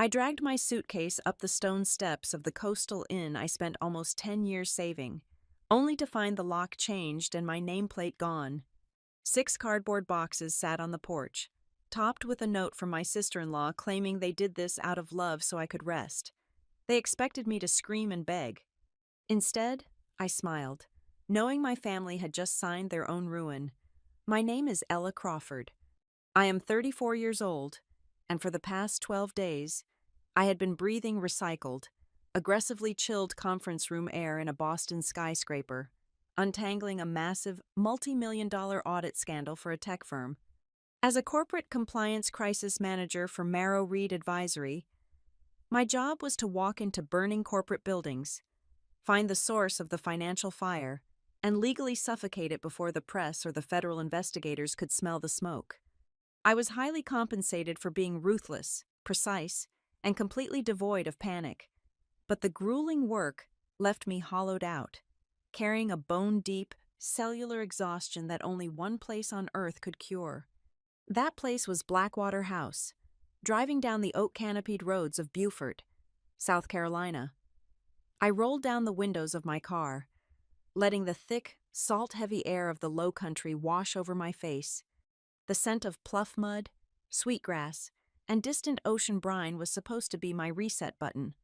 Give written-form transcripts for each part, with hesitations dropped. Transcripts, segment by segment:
I dragged my suitcase up the stone steps of the coastal inn I spent almost 10 years saving, only to find the lock changed and my nameplate gone. 6 cardboard boxes sat on the porch, topped with a note from my sister-in-law claiming they did this out of love so I could rest. They expected me to scream and beg. Instead, I smiled, knowing my family had just signed their own ruin. My name is Ella Crawford. I am 34 years old, and for the past 12 days, I had been breathing recycled, aggressively chilled conference room air in a Boston skyscraper, untangling a massive, multi-million-dollar audit scandal for a tech firm. As a corporate compliance crisis manager for Merrow Reed Advisory, my job was to walk into burning corporate buildings, find the source of the financial fire, and legally suffocate it before the press or the federal investigators could smell the smoke. I was highly compensated for being ruthless, precise, and completely devoid of panic. But the grueling work left me hollowed out, carrying a bone-deep, cellular exhaustion that only one place on Earth could cure. That place was Blackwater House, driving down the oak-canopied roads of Beaufort, South Carolina. I rolled down the windows of my car, letting the thick, salt-heavy air of the low country wash over my face. The scent of pluff mud, sweetgrass, and distant ocean brine was supposed to be my reset button.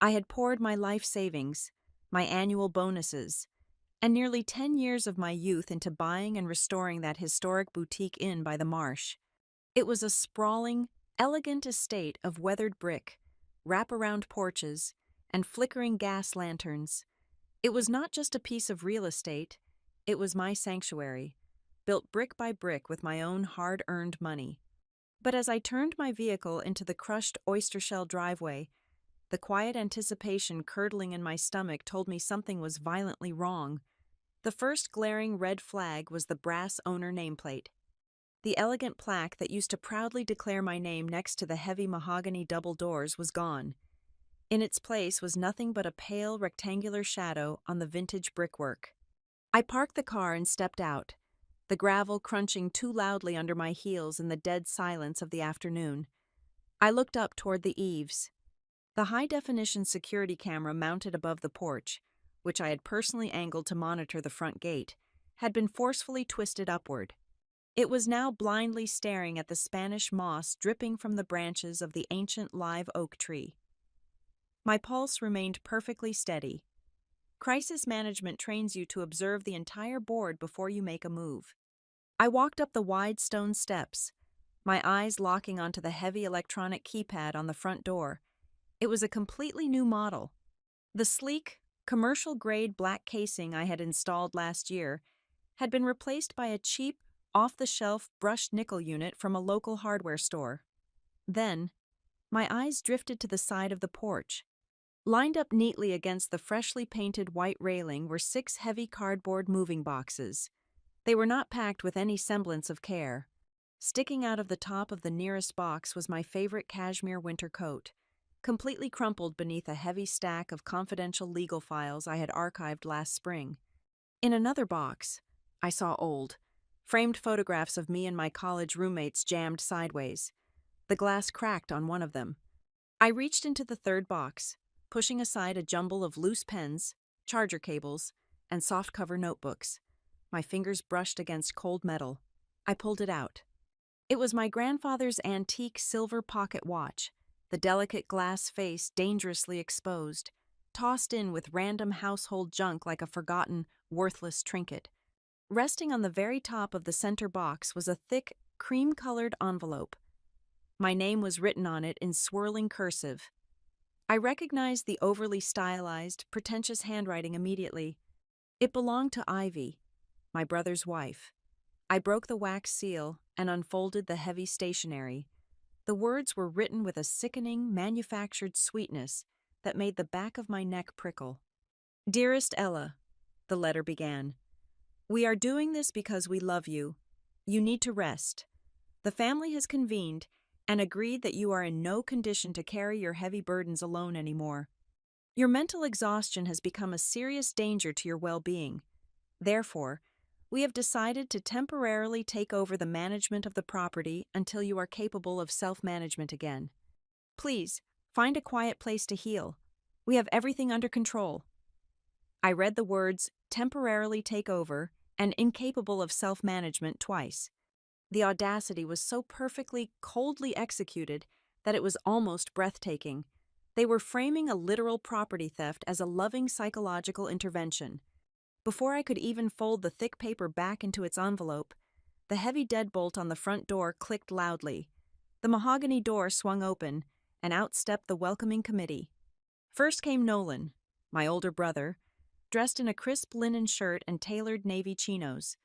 I had poured my life savings, my annual bonuses, and nearly 10 years of my youth into buying and restoring that historic boutique inn by the marsh. It was a sprawling, elegant estate of weathered brick, wraparound porches, and flickering gas lanterns. It was not just a piece of real estate, it was my sanctuary, built brick by brick with my own hard-earned money. But as I turned my vehicle into the crushed oyster shell driveway, the quiet anticipation curdling in my stomach told me something was violently wrong. The first glaring red flag was the brass owner nameplate. The elegant plaque that used to proudly declare my name next to the heavy mahogany double doors was gone. In its place was nothing but a pale rectangular shadow on the vintage brickwork. I parked the car and stepped out, the gravel crunching too loudly under my heels in the dead silence of the afternoon. I looked up toward the eaves. The high-definition security camera mounted above the porch, which I had personally angled to monitor the front gate, had been forcefully twisted upward. It was now blindly staring at the Spanish moss dripping from the branches of the ancient live oak tree. My pulse remained perfectly steady. Crisis management trains you to observe the entire board before you make a move. I walked up the wide stone steps, my eyes locking onto the heavy electronic keypad on the front door. It was a completely new model. The sleek, commercial-grade black casing I had installed last year had been replaced by a cheap, off-the-shelf brushed nickel unit from a local hardware store. Then, my eyes drifted to the side of the porch. Lined up neatly against the freshly painted white railing were 6 heavy cardboard moving boxes. They were not packed with any semblance of care. Sticking out of the top of the nearest box was my favorite cashmere winter coat, completely crumpled beneath a heavy stack of confidential legal files I had archived last spring. In another box, I saw old, framed photographs of me and my college roommates jammed sideways. The glass cracked on one of them. I reached into the third box, pushing aside a jumble of loose pens, charger cables, and softcover notebooks. My fingers brushed against cold metal. I pulled it out. It was my grandfather's antique silver pocket watch, the delicate glass face dangerously exposed, tossed in with random household junk like a forgotten, worthless trinket. Resting on the very top of the center box was a thick, cream-colored envelope. My name was written on it in swirling cursive. I recognized the overly stylized, pretentious handwriting immediately. It belonged to Ivy, my brother's wife. I broke the wax seal and unfolded the heavy stationery. The words were written with a sickening, manufactured sweetness that made the back of my neck prickle. "Dearest Ella," the letter began, "we are doing this because we love you. You need to rest. The family has convened and agreed that you are in no condition to carry your heavy burdens alone anymore. Your mental exhaustion has become a serious danger to your well-being. Therefore, we have decided to temporarily take over the management of the property until you are capable of self-management again. Please, Find a quiet place to heal. We have everything under control. I read the words temporarily take over and incapable of self-management twice. The audacity was so perfectly, coldly executed that it was almost breathtaking. They were framing a literal property theft as a loving psychological intervention. Before I could even fold the thick paper back into its envelope, the heavy deadbolt on the front door clicked loudly. The mahogany door swung open, and out stepped the welcoming committee. First came Nolan, my older brother, dressed in a crisp linen shirt and tailored navy chinos,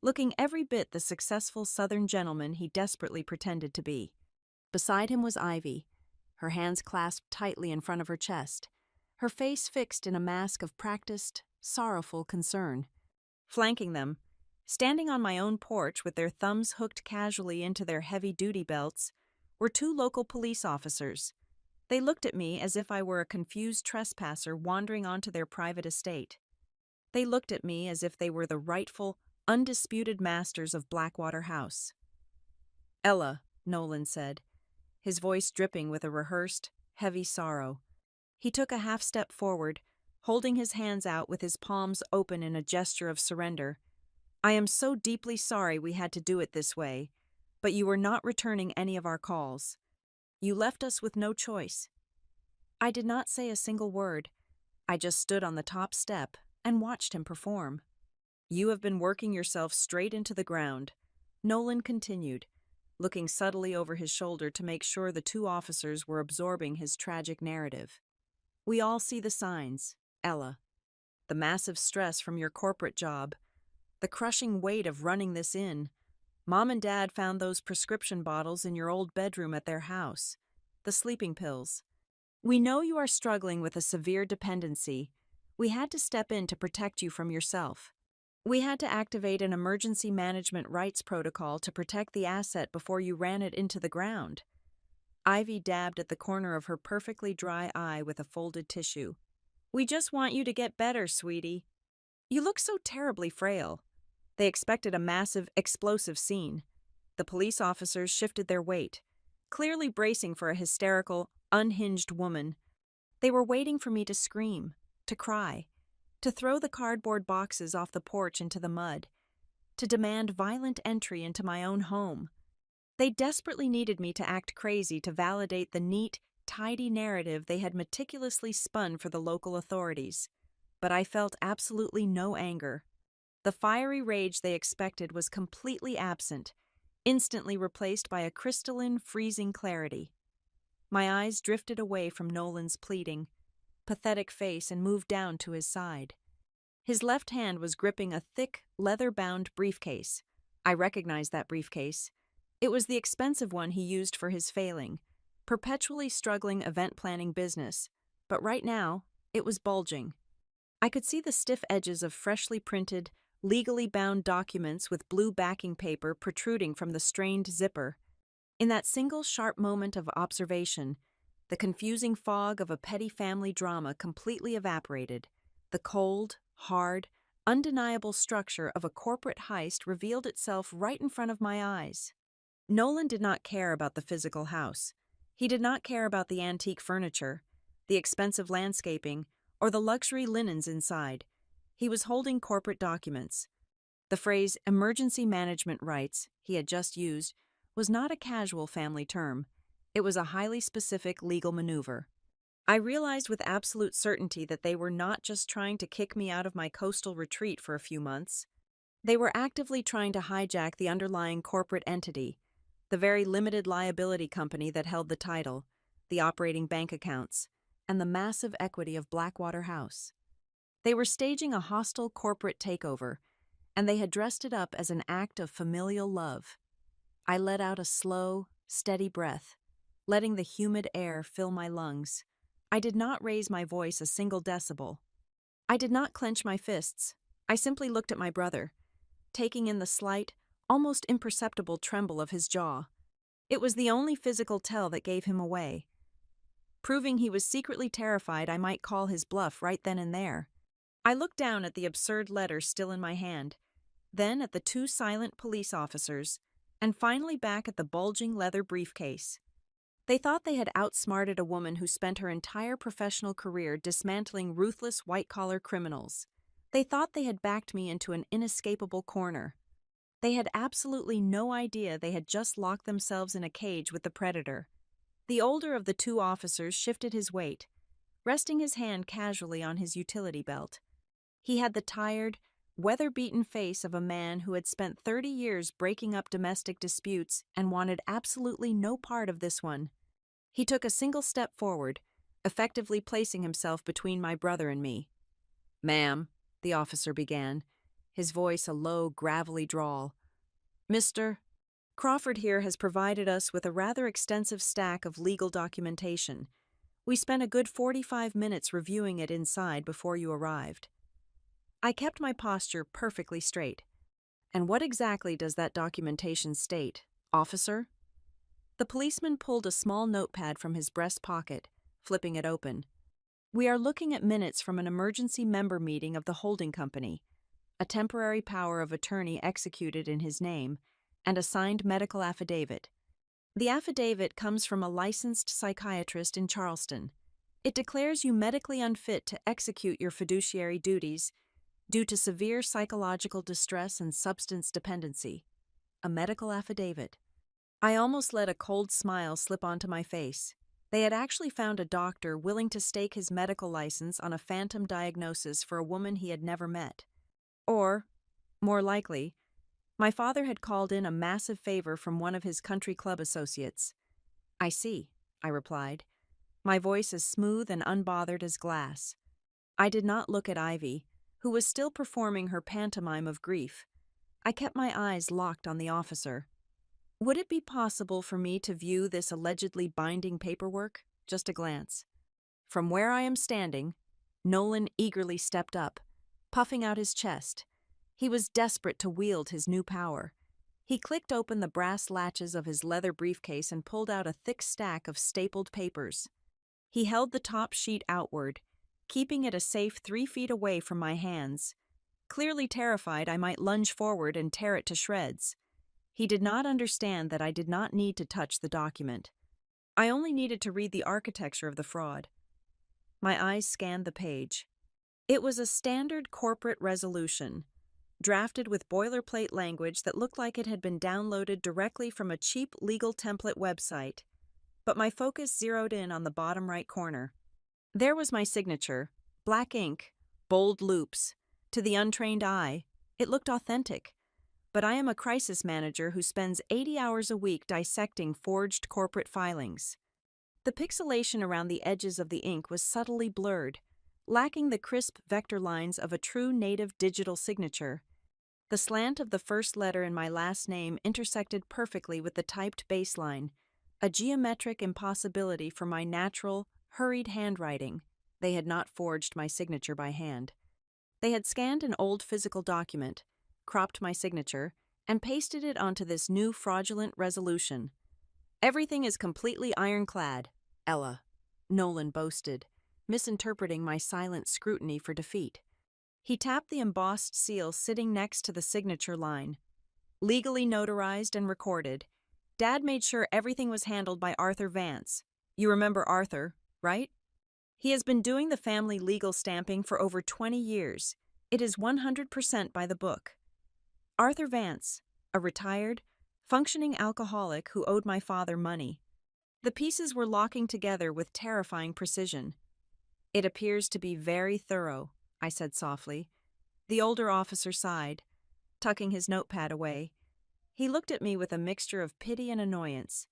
looking every bit the successful Southern gentleman he desperately pretended to be. Beside him was Ivy, her hands clasped tightly in front of her chest, her face fixed in a mask of practiced, sorrowful concern. Flanking them, standing on my own porch with their thumbs hooked casually into their heavy duty belts, were two local police officers. They looked at me as if I were a confused trespasser wandering onto their private estate. They looked at me as if they were the rightful, undisputed masters of Blackwater House. "Ella," Nolan said, his voice dripping with a rehearsed, heavy sorrow. He took a half step forward, holding his hands out with his palms open in a gesture of surrender. "I am so deeply sorry we had to do it this way, but you were not returning any of our calls. You left us with no choice." I did not say a single word. I just stood on the top step and watched him perform. "You have been working yourself straight into the ground," Nolan continued, looking subtly over his shoulder to make sure the two officers were absorbing his tragic narrative. "We all see the signs, Ella. The massive stress from your corporate job, the crushing weight of running this in. Mom and Dad found those prescription bottles in your old bedroom at their house, the sleeping pills. We know you are struggling with a severe dependency. We had to step in to protect you from yourself. We had to activate an emergency management rights protocol to protect the asset before you ran it into the ground." Ivy dabbed at the corner of her perfectly dry eye with a folded tissue. "We just want you to get better, sweetie. You look so terribly frail." They expected a massive, explosive scene. The police officers shifted their weight, clearly bracing for a hysterical, unhinged woman. They were waiting for me to scream, to cry, to throw the cardboard boxes off the porch into the mud, to demand violent entry into my own home. They desperately needed me to act crazy to validate the neat, tidy narrative they had meticulously spun for the local authorities. But I felt absolutely no anger. The fiery rage they expected was completely absent, instantly replaced by a crystalline, freezing clarity. My eyes drifted away from Nolan's pleading, pathetic face and moved down to his side. His left hand was gripping a thick, leather-bound briefcase. I recognized that briefcase. It was the expensive one he used for his failing, perpetually struggling event-planning business, but right now, it was bulging. I could see the stiff edges of freshly printed, legally bound documents with blue backing paper protruding from the strained zipper. In that single sharp moment of observation, the confusing fog of a petty family drama completely evaporated. The cold, hard, undeniable structure of a corporate heist revealed itself right in front of my eyes. Nolan did not care about the physical house. He did not care about the antique furniture, the expensive landscaping, or the luxury linens inside. He was holding corporate documents. The phrase emergency management rights he had just used was not a casual family term. It was a highly specific legal maneuver. I realized with absolute certainty that they were not just trying to kick me out of my coastal retreat for a few months. They were actively trying to hijack the underlying corporate entity, the very limited liability company that held the title, the operating bank accounts, and the massive equity of Blackwater House. They were staging a hostile corporate takeover, and they had dressed it up as an act of familial love. I let out a slow, steady breath, letting the humid air fill my lungs. I did not raise my voice a single decibel. I did not clench my fists. I simply looked at my brother, taking in the slight, almost imperceptible tremble of his jaw. It was the only physical tell that gave him away, proving he was secretly terrified I might call his bluff right then and there. I looked down at the absurd letter still in my hand, then at the two silent police officers, and finally back at the bulging leather briefcase. They thought they had outsmarted a woman who spent her entire professional career dismantling ruthless white-collar criminals. They thought they had backed me into an inescapable corner. They had absolutely no idea they had just locked themselves in a cage with the predator. The older of the two officers shifted his weight, resting his hand casually on his utility belt. He had the tired, weather-beaten face of a man who had spent 30 years breaking up domestic disputes and wanted absolutely no part of this one. He took a single step forward, effectively placing himself between my brother and me. "Ma'am," the officer began, his voice a low, gravelly drawl. "Mr. Crawford here has provided us with a rather extensive stack of legal documentation. We spent a good 45 minutes reviewing it inside before you arrived." I kept my posture perfectly straight. "And what exactly does that documentation state, officer?" The policeman pulled a small notepad from his breast pocket, flipping it open. "We are looking at minutes from an emergency member meeting of the holding company, a temporary power of attorney executed in his name, and a signed medical affidavit. The affidavit comes from a licensed psychiatrist in Charleston. It declares you medically unfit to execute your fiduciary duties due to severe psychological distress and substance dependency." A medical affidavit. I almost let a cold smile slip onto my face. They had actually found a doctor willing to stake his medical license on a phantom diagnosis for a woman he had never met. Or, more likely, my father had called in a massive favor from one of his country club associates. "I see," I replied, my voice as smooth and unbothered as glass. I did not look at Ivy, who was still performing her pantomime of grief. I kept my eyes locked on the officer. "Would it be possible for me to view this allegedly binding paperwork?" Just a glance. From where I am standing, Nolan eagerly stepped up, puffing out his chest. He was desperate to wield his new power. He clicked open the brass latches of his leather briefcase and pulled out a thick stack of stapled papers. He held the top sheet outward, keeping it a safe 3 feet away from my hands, clearly terrified I might lunge forward and tear it to shreds. He did not understand that I did not need to touch the document. I only needed to read the architecture of the fraud. My eyes scanned the page. It was a standard corporate resolution, drafted with boilerplate language that looked like it had been downloaded directly from a cheap legal template website. But my focus zeroed in on the bottom right corner. There was my signature, black ink, bold loops. To the untrained eye, it looked authentic. But I am a crisis manager who spends 80 hours a week dissecting forged corporate filings. The pixelation around the edges of the ink was subtly blurred, lacking the crisp vector lines of a true native digital signature. The slant of the first letter in my last name intersected perfectly with the typed baseline, a geometric impossibility for my natural, hurried handwriting. They had not forged my signature by hand. They had scanned an old physical document, cropped my signature, and pasted it onto this new fraudulent resolution. "Everything is completely ironclad, Ella," Nolan boasted, misinterpreting my silent scrutiny for defeat. He tapped the embossed seal sitting next to the signature line. "Legally notarized and recorded. Dad made sure everything was handled by Arthur Vance. You remember Arthur, right? He has been doing the family legal stamping for over 20 years. It is 100% by the book. Arthur Vance, a retired, functioning alcoholic who owed my father money. The pieces were locking together with terrifying precision. It appears to be very thorough," I said softly. The older officer sighed, tucking his notepad away. He looked at me with a mixture of pity and annoyance.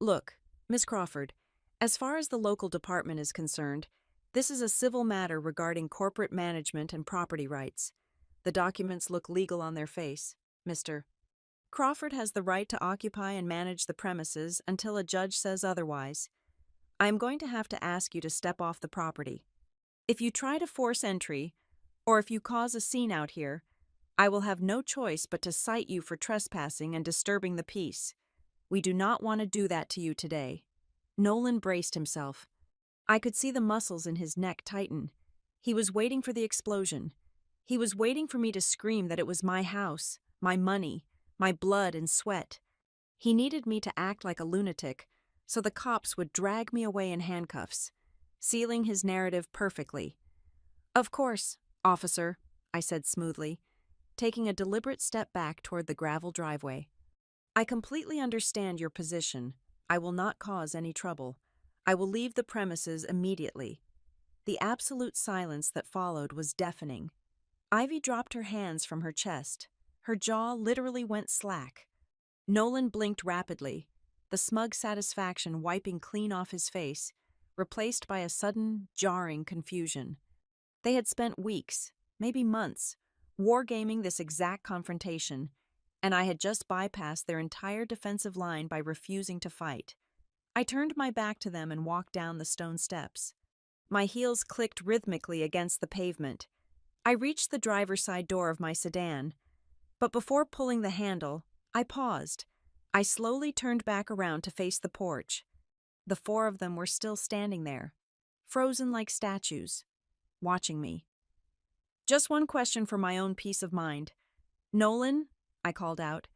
"Look, Miss Crawford, as far as the local department is concerned, this is a civil matter regarding corporate management and property rights. The documents look legal on their face, Mr. Crawford has the right to occupy and manage the premises until a judge says otherwise. I am going to have to ask you to step off the property. If you try to force entry, or if you cause a scene out here, I will have no choice but to cite you for trespassing and disturbing the peace. We do not want to do that to you today." Nolan braced himself. I could see the muscles in his neck tighten. He was waiting for the explosion. He was waiting for me to scream that it was my house, my money, my blood and sweat. He needed me to act like a lunatic, so the cops would drag me away in handcuffs, sealing his narrative perfectly. "Of course, officer," I said smoothly, taking a deliberate step back toward the gravel driveway. "I completely understand your position. I will not cause any trouble. I will leave the premises immediately." The absolute silence that followed was deafening. Ivy dropped her hands from her chest. Her jaw literally went slack. Nolan blinked rapidly, the smug satisfaction wiping clean off his face, replaced by a sudden, jarring confusion. They had spent weeks, maybe months, wargaming this exact confrontation, and I had just bypassed their entire defensive line by refusing to fight. I turned my back to them and walked down the stone steps. My heels clicked rhythmically against the pavement. I reached the driver's side door of my sedan, but before pulling the handle, I paused. I slowly turned back around to face the porch. The four of them were still standing there, frozen like statues, watching me. "Just one question for my own peace of mind. Nolan," I called out,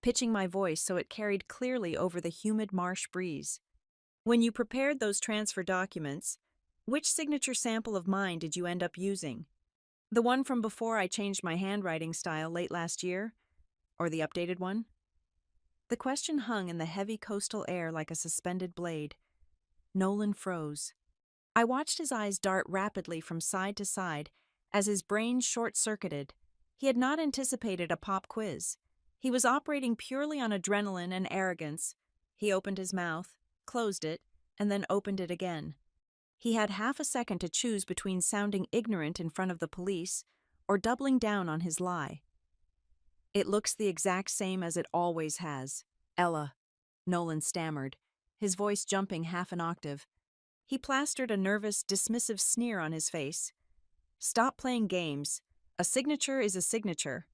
pitching my voice so it carried clearly over the humid marsh breeze. "When you prepared those transfer documents, which signature sample of mine did you end up using? The one from before I changed my handwriting style late last year? Or the updated one?" The question hung in the heavy coastal air like a suspended blade. Nolan froze. I watched his eyes dart rapidly from side to side as his brain short-circuited. He had not anticipated a pop quiz. He was operating purely on adrenaline and arrogance. He opened his mouth, closed it, and then opened it again. He had half a second to choose between sounding ignorant in front of the police or doubling down on his lie. "It looks the exact same as it always has, Ella," Nolan stammered, his voice jumping half an octave. He plastered a nervous, dismissive sneer on his face. "Stop playing games. A signature is a signature."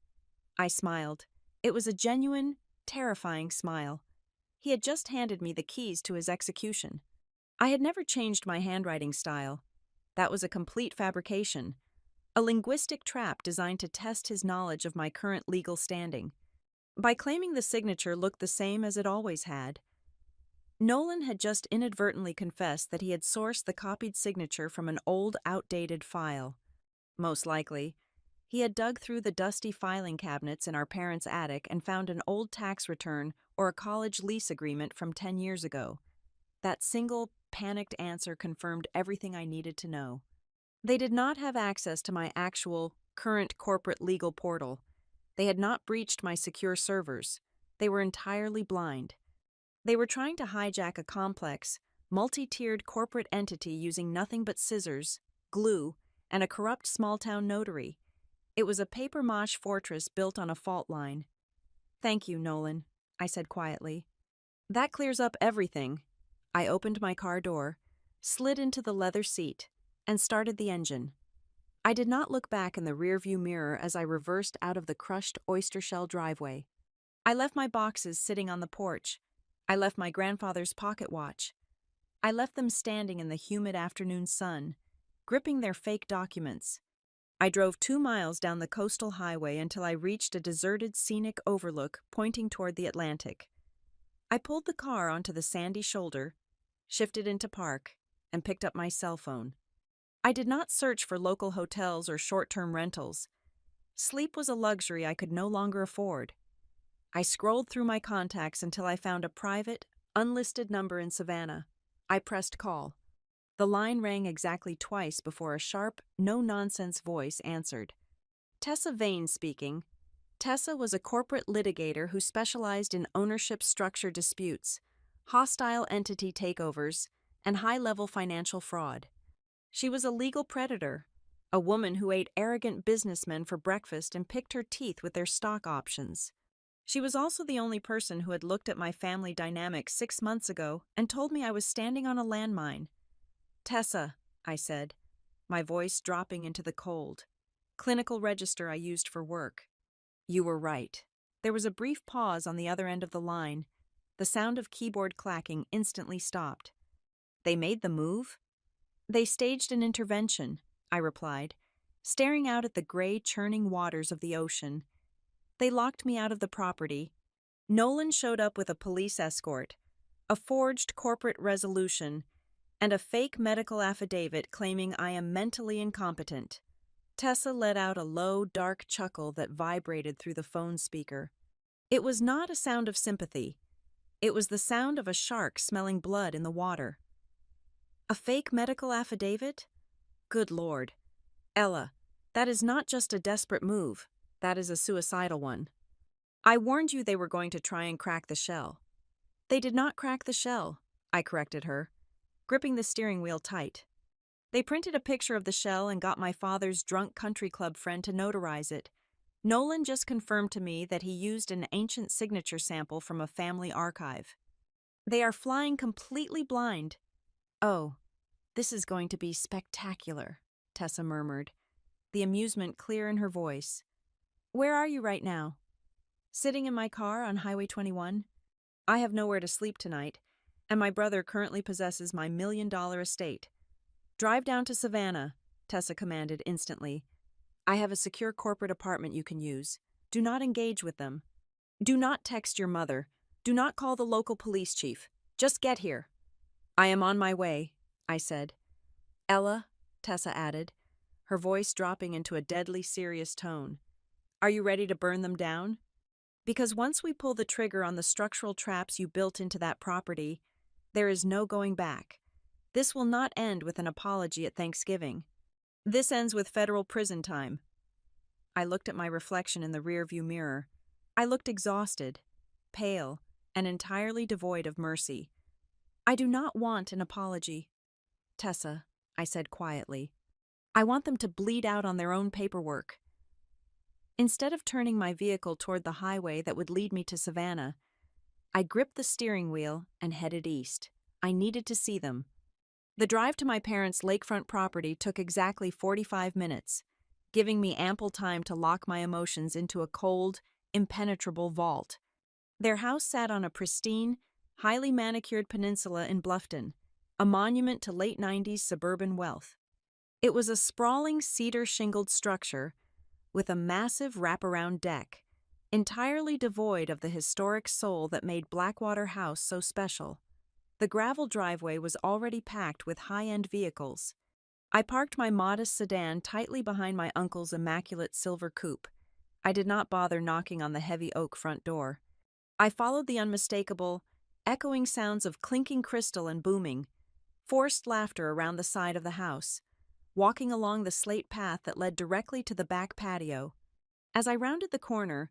I smiled. It was a genuine, terrifying smile. He had just handed me the keys to his execution. I had never changed my handwriting style. That was a complete fabrication, a linguistic trap designed to test his knowledge of my current legal standing. By claiming the signature looked the same as it always had, Nolan had just inadvertently confessed that he had sourced the copied signature from an old, outdated file. Most likely, he had dug through the dusty filing cabinets in our parents' attic and found an old tax return or a college lease agreement from 10 years ago. That single, panicked answer confirmed everything I needed to know. They did not have access to my actual, current corporate legal portal. They had not breached my secure servers. They were entirely blind. They were trying to hijack a complex, multi-tiered corporate entity using nothing but scissors, glue, and a corrupt small-town notary. It was a paper-mâche fortress built on a fault line. "Thank you, Nolan," I said quietly. "That clears up everything." I opened my car door, slid into the leather seat, and started the engine. I did not look back in the rearview mirror as I reversed out of the crushed oyster shell driveway. I left my boxes sitting on the porch. I left my grandfather's pocket watch. I left them standing in the humid afternoon sun, gripping their fake documents. I drove 2 miles down the coastal highway until I reached a deserted scenic overlook pointing toward the Atlantic. I pulled the car onto the sandy shoulder, shifted into park, and picked up my cell phone. I did not search for local hotels or short-term rentals. Sleep was a luxury I could no longer afford. I scrolled through my contacts until I found a private, unlisted number in Savannah. I pressed call. The line rang exactly twice before a sharp, no-nonsense voice answered. "Tessa Vane speaking." Tessa was a corporate litigator who specialized in ownership structure disputes, hostile entity takeovers, and high-level financial fraud. She was a legal predator, a woman who ate arrogant businessmen for breakfast and picked her teeth with their stock options. She was also the only person who had looked at my family dynamic 6 months ago and told me I was standing on a landmine. "Tessa," I said, my voice dropping into the cold, clinical register I used for work. "You were right." There was a brief pause on the other end of the line. The sound of keyboard clacking instantly stopped. "They made the move?" "They staged an intervention," I replied, staring out at the gray, churning waters of the ocean. "They locked me out of the property. Nolan showed up with a police escort. a forged corporate resolution, and a fake medical affidavit claiming I am mentally incompetent. Tessa let out a low, dark chuckle that vibrated through the phone speaker. It was not a sound of sympathy. It was the sound of a shark smelling blood in the water. A fake medical affidavit? Good Lord. Ella, that is not just a desperate move. That is a suicidal one. I warned you they were going to try and crack the shell. They did not crack the shell, I corrected her, gripping the steering wheel tight. They printed a picture of the shell and got my father's drunk country club friend to notarize it. Nolan just confirmed to me that he used an ancient signature sample from a family archive. They are flying completely blind. Oh, this is going to be spectacular, Tessa murmured, the amusement clear in her voice. Where are you right now? Sitting in my car on Highway 21? I have nowhere to sleep tonight, and my brother currently possesses my $1 million estate. Drive down to Savannah, Tessa commanded instantly. I have a secure corporate apartment you can use. Do not engage with them. Do not text your mother. Do not call the local police chief. Just get here. I am on my way, I said. Ella, Tessa added, her voice dropping into a deadly serious tone. Are you ready to burn them down? Because once we pull the trigger on the structural traps you built into that property, there is no going back. This will not end with an apology at Thanksgiving. This ends with federal prison time. I looked at my reflection in the rearview mirror. I looked exhausted, pale, and entirely devoid of mercy. I do not want an apology. Tessa, I said quietly, I want them to bleed out on their own paperwork. Instead of turning my vehicle toward the highway that would lead me to Savannah, I gripped the steering wheel and headed east. I needed to see them. The drive to my parents' lakefront property took exactly 45 minutes, giving me ample time to lock my emotions into a cold, impenetrable vault. Their house sat on a pristine, highly manicured peninsula in Bluffton, a monument to late 90s suburban wealth. It was a sprawling cedar-shingled structure with a massive wraparound deck, entirely devoid of the historic soul that made Blackwater House so special. The gravel driveway was already packed with high-end vehicles. I parked my modest sedan tightly behind my uncle's immaculate silver coupe. I did not bother knocking on the heavy oak front door. I followed the unmistakable, echoing sounds of clinking crystal and booming, forced laughter around the side of the house, walking along the slate path that led directly to the back patio. As I rounded the corner,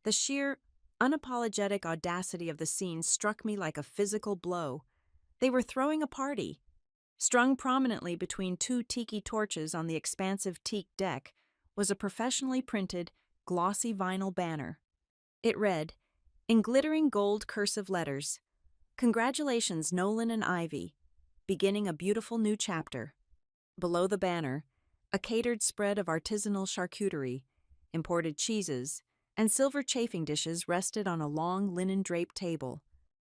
the sheer, unapologetic audacity of the scene struck me like a physical blow. They were throwing a party. Strung prominently between two tiki torches on the expansive teak deck was a professionally printed, glossy vinyl banner. It read, in glittering gold cursive letters, "Congratulations, Nolan and Ivy, beginning a beautiful new chapter." Below the banner, a catered spread of artisanal charcuterie, imported cheeses, and silver chafing dishes rested on a long linen-draped table.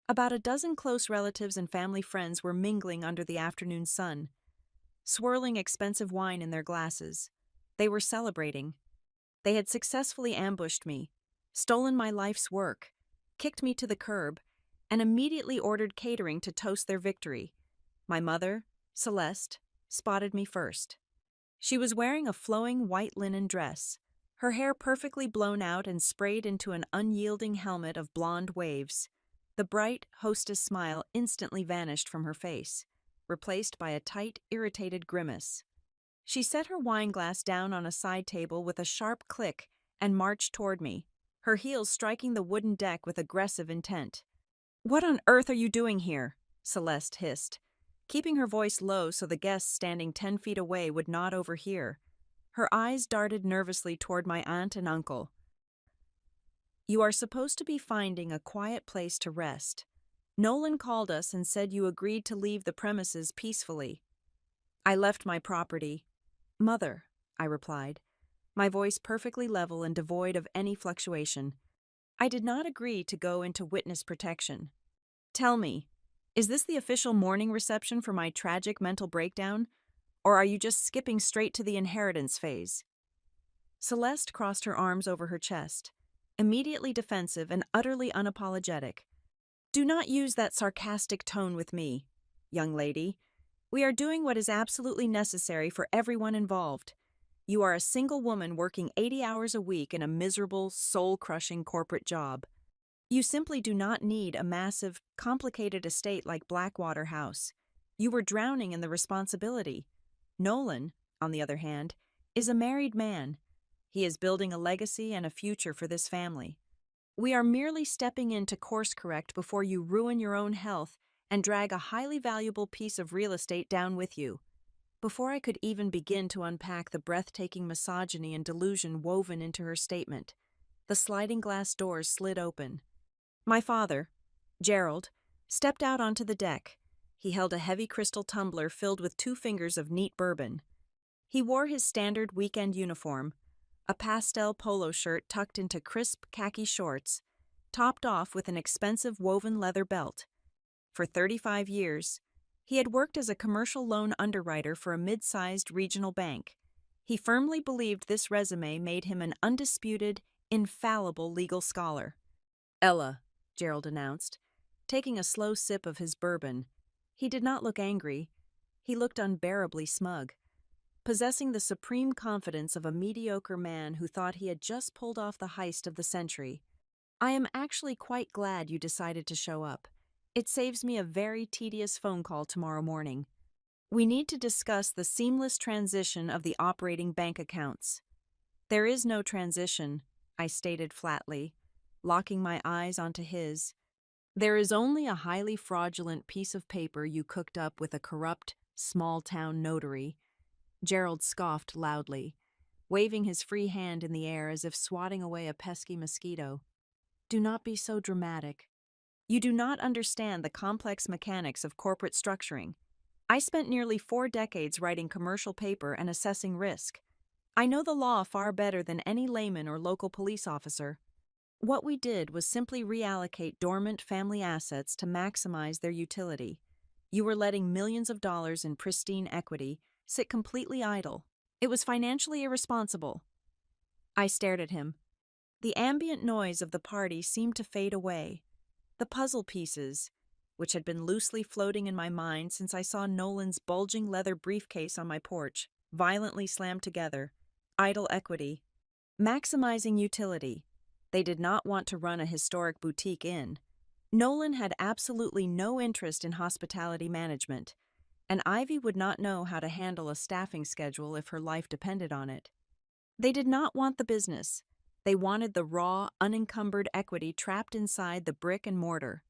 About a dozen close relatives and family friends were mingling under the afternoon sun, swirling expensive wine in their glasses. They were celebrating. They had successfully ambushed me, stolen my life's work, kicked me to the curb, and immediately ordered catering to toast their victory. My mother, Celeste, spotted me first. She was wearing a flowing white linen dress, her hair perfectly blown out and sprayed into an unyielding helmet of blonde waves. The bright, hostess smile instantly vanished from her face, replaced by a tight, irritated grimace. She set her wineglass down on a side table with a sharp click and marched toward me, her heels striking the wooden deck with aggressive intent. "What on earth are you doing here?" Celeste hissed, keeping her voice low so the guests standing 10 feet away would not overhear. Her eyes darted nervously toward my aunt and uncle. "You are supposed to be finding a quiet place to rest. Nolan called us and said you agreed to leave the premises peacefully." "I left my property." "Mother," I replied, my voice perfectly level and devoid of any fluctuation. "I did not agree to go into witness protection. Tell me, is this the official morning reception for my tragic mental breakdown, or are you just skipping straight to the inheritance phase?" Celeste crossed her arms over her chest, immediately defensive and utterly unapologetic. Do not use that sarcastic tone with me, young lady. We are doing what is absolutely necessary for everyone involved. You are a single woman working 80 hours a week in a miserable, soul-crushing corporate job. You simply do not need a massive, complicated estate like Blackwater House. You were drowning in the responsibility. Nolan, on the other hand, is a married man. He is building a legacy and a future for this family. We are merely stepping in to course correct before you ruin your own health and drag a highly valuable piece of real estate down with you. Before I could even begin to unpack the breathtaking misogyny and delusion woven into her statement, the sliding glass doors slid open. My father, Gerald, stepped out onto the deck. He held a heavy crystal tumbler filled with 2 fingers of neat bourbon. He wore his standard weekend uniform, a pastel polo shirt tucked into crisp khaki shorts, topped off with an expensive woven leather belt. For 35 years, he had worked as a commercial loan underwriter for a mid-sized regional bank. He firmly believed this resume made him an undisputed, infallible legal scholar. Ella, Gerald announced, taking a slow sip of his bourbon. He did not look angry. He looked unbearably smug, possessing the supreme confidence of a mediocre man who thought he had just pulled off the heist of the century. I am actually quite glad you decided to show up. It saves me a very tedious phone call tomorrow morning. We need to discuss the seamless transition of the operating bank accounts. There is no transition, I stated flatly, locking my eyes onto his. There is only a highly fraudulent piece of paper you cooked up with a corrupt, small-town notary. Gerald scoffed loudly, waving his free hand in the air as if swatting away a pesky mosquito. Do not be so dramatic. You do not understand the complex mechanics of corporate structuring. I spent nearly 4 decades writing commercial paper and assessing risk. I know the law far better than any layman or local police officer. What we did was simply reallocate dormant family assets to maximize their utility. You were letting millions of dollars in pristine equity sit completely idle. It was financially irresponsible. I stared at him. The ambient noise of the party seemed to fade away. The puzzle pieces, which had been loosely floating in my mind since I saw Nolan's bulging leather briefcase on my porch, violently slammed together. Idle equity. Maximizing utility. They did not want to run a historic boutique inn. Nolan had absolutely no interest in hospitality management, and Ivy would not know how to handle a staffing schedule if her life depended on it. They did not want the business. They wanted the raw, unencumbered equity trapped inside the brick and mortar.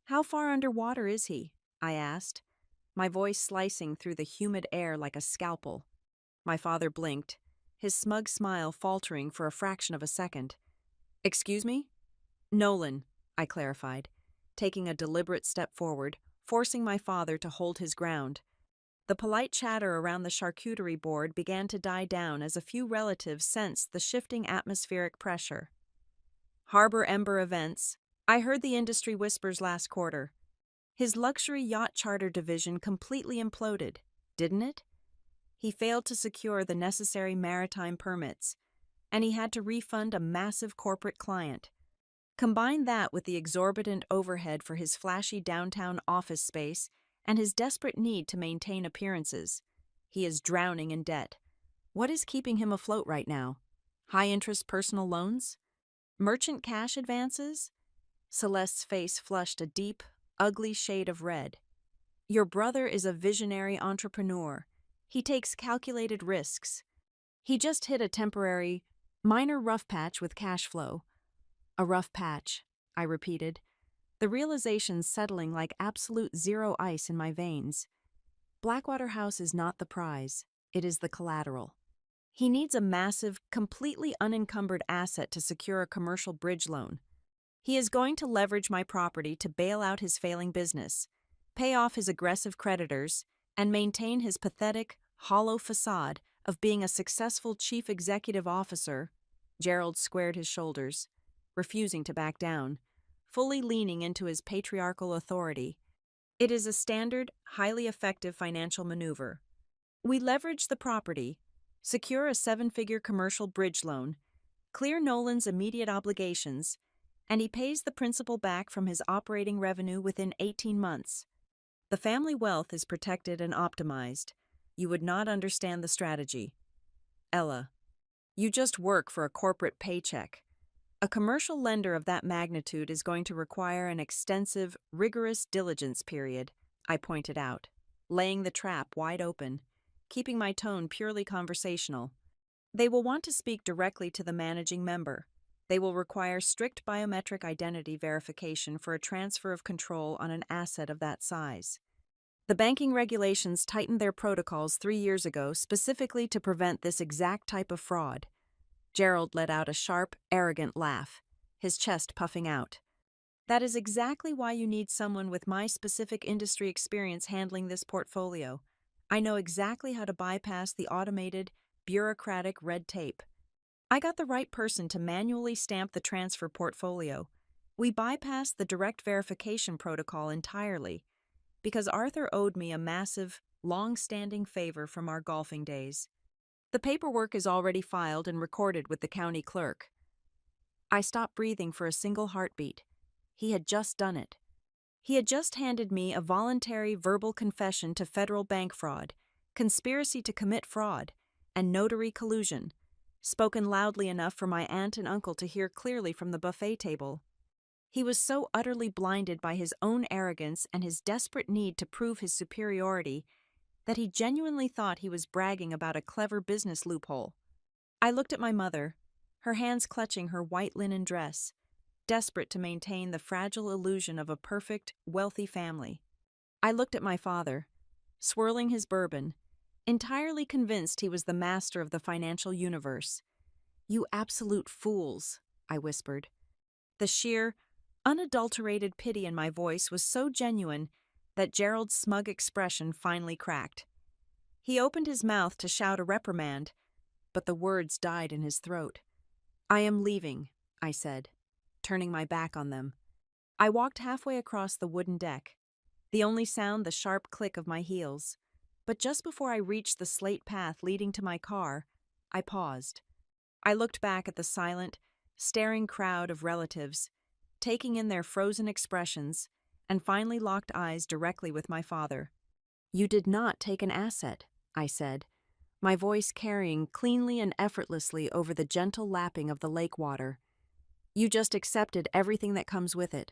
How far underwater is he? I asked, my voice slicing through the humid air like a scalpel. My father blinked, his smug smile faltering for a fraction of a second. Excuse me? Nolan, I clarified, taking a deliberate step forward, forcing my father to hold his ground. The polite chatter around the charcuterie board began to die down as a few relatives sensed the shifting atmospheric pressure. Harbor Ember Events. I heard the industry whispers last quarter. His luxury yacht charter division completely imploded, didn't it? He failed to secure the necessary maritime permits, and he had to refund a massive corporate client. Combine that with the exorbitant overhead for his flashy downtown office space and his desperate need to maintain appearances. He is drowning in debt. What is keeping him afloat right now? High-interest personal loans? Merchant cash advances? Celeste's face flushed a deep, ugly shade of red. Your brother is a visionary entrepreneur. He takes calculated risks. He just hit a temporary, minor rough patch with cash flow. A rough patch, I repeated, the realization settling like absolute zero ice in my veins. Blackwater House is not the prize, it is the collateral. He needs a massive, completely unencumbered asset to secure a commercial bridge loan. He is going to leverage my property to bail out his failing business, pay off his aggressive creditors, and maintain his pathetic, hollow facade of being a successful chief executive officer. Gerald squared his shoulders, refusing to back down, fully leaning into his patriarchal authority. It is a standard, highly effective financial maneuver. We leverage the property, secure a 7-figure commercial bridge loan, clear Nolan's immediate obligations, and he pays the principal back from his operating revenue within 18 months. The family wealth is protected and optimized. You would not understand the strategy. Ella, you just work for a corporate paycheck. A commercial lender of that magnitude is going to require an extensive, rigorous diligence period, I pointed out, laying the trap wide open, keeping my tone purely conversational. They will want to speak directly to the managing member. They will require strict biometric identity verification for a transfer of control on an asset of that size. The banking regulations tightened their protocols 3 years ago specifically to prevent this exact type of fraud. Gerald let out a sharp, arrogant laugh, his chest puffing out. That is exactly why you need someone with my specific industry experience handling this portfolio. I know exactly how to bypass the automated, bureaucratic red tape. I got the right person to manually stamp the transfer portfolio. We bypassed the direct verification protocol entirely, because Arthur owed me a massive, long-standing favor from our golfing days. The paperwork is already filed and recorded with the county clerk. I stopped breathing for a single heartbeat. He had just done it. He had just handed me a voluntary verbal confession to federal bank fraud, conspiracy to commit fraud, and notary collusion, spoken loudly enough for my aunt and uncle to hear clearly from the buffet table. He was so utterly blinded by his own arrogance and his desperate need to prove his superiority that he genuinely thought he was bragging about a clever business loophole. I looked at my mother, her hands clutching her white linen dress, desperate to maintain the fragile illusion of a perfect, wealthy family. I looked at my father, swirling his bourbon, entirely convinced he was the master of the financial universe. "You absolute fools," I whispered. The sheer, unadulterated pity in my voice was so genuine that Gerald's smug expression finally cracked. He opened his mouth to shout a reprimand, but the words died in his throat. "I am leaving," I said, turning my back on them. I walked halfway across the wooden deck, the only sound the sharp click of my heels. But just before I reached the slate path leading to my car, I paused. I looked back at the silent, staring crowd of relatives, taking in their frozen expressions, and finally locked eyes directly with my father. "You did not take an asset," I said, my voice carrying cleanly and effortlessly over the gentle lapping of the lake water. "You just accepted everything that comes with it.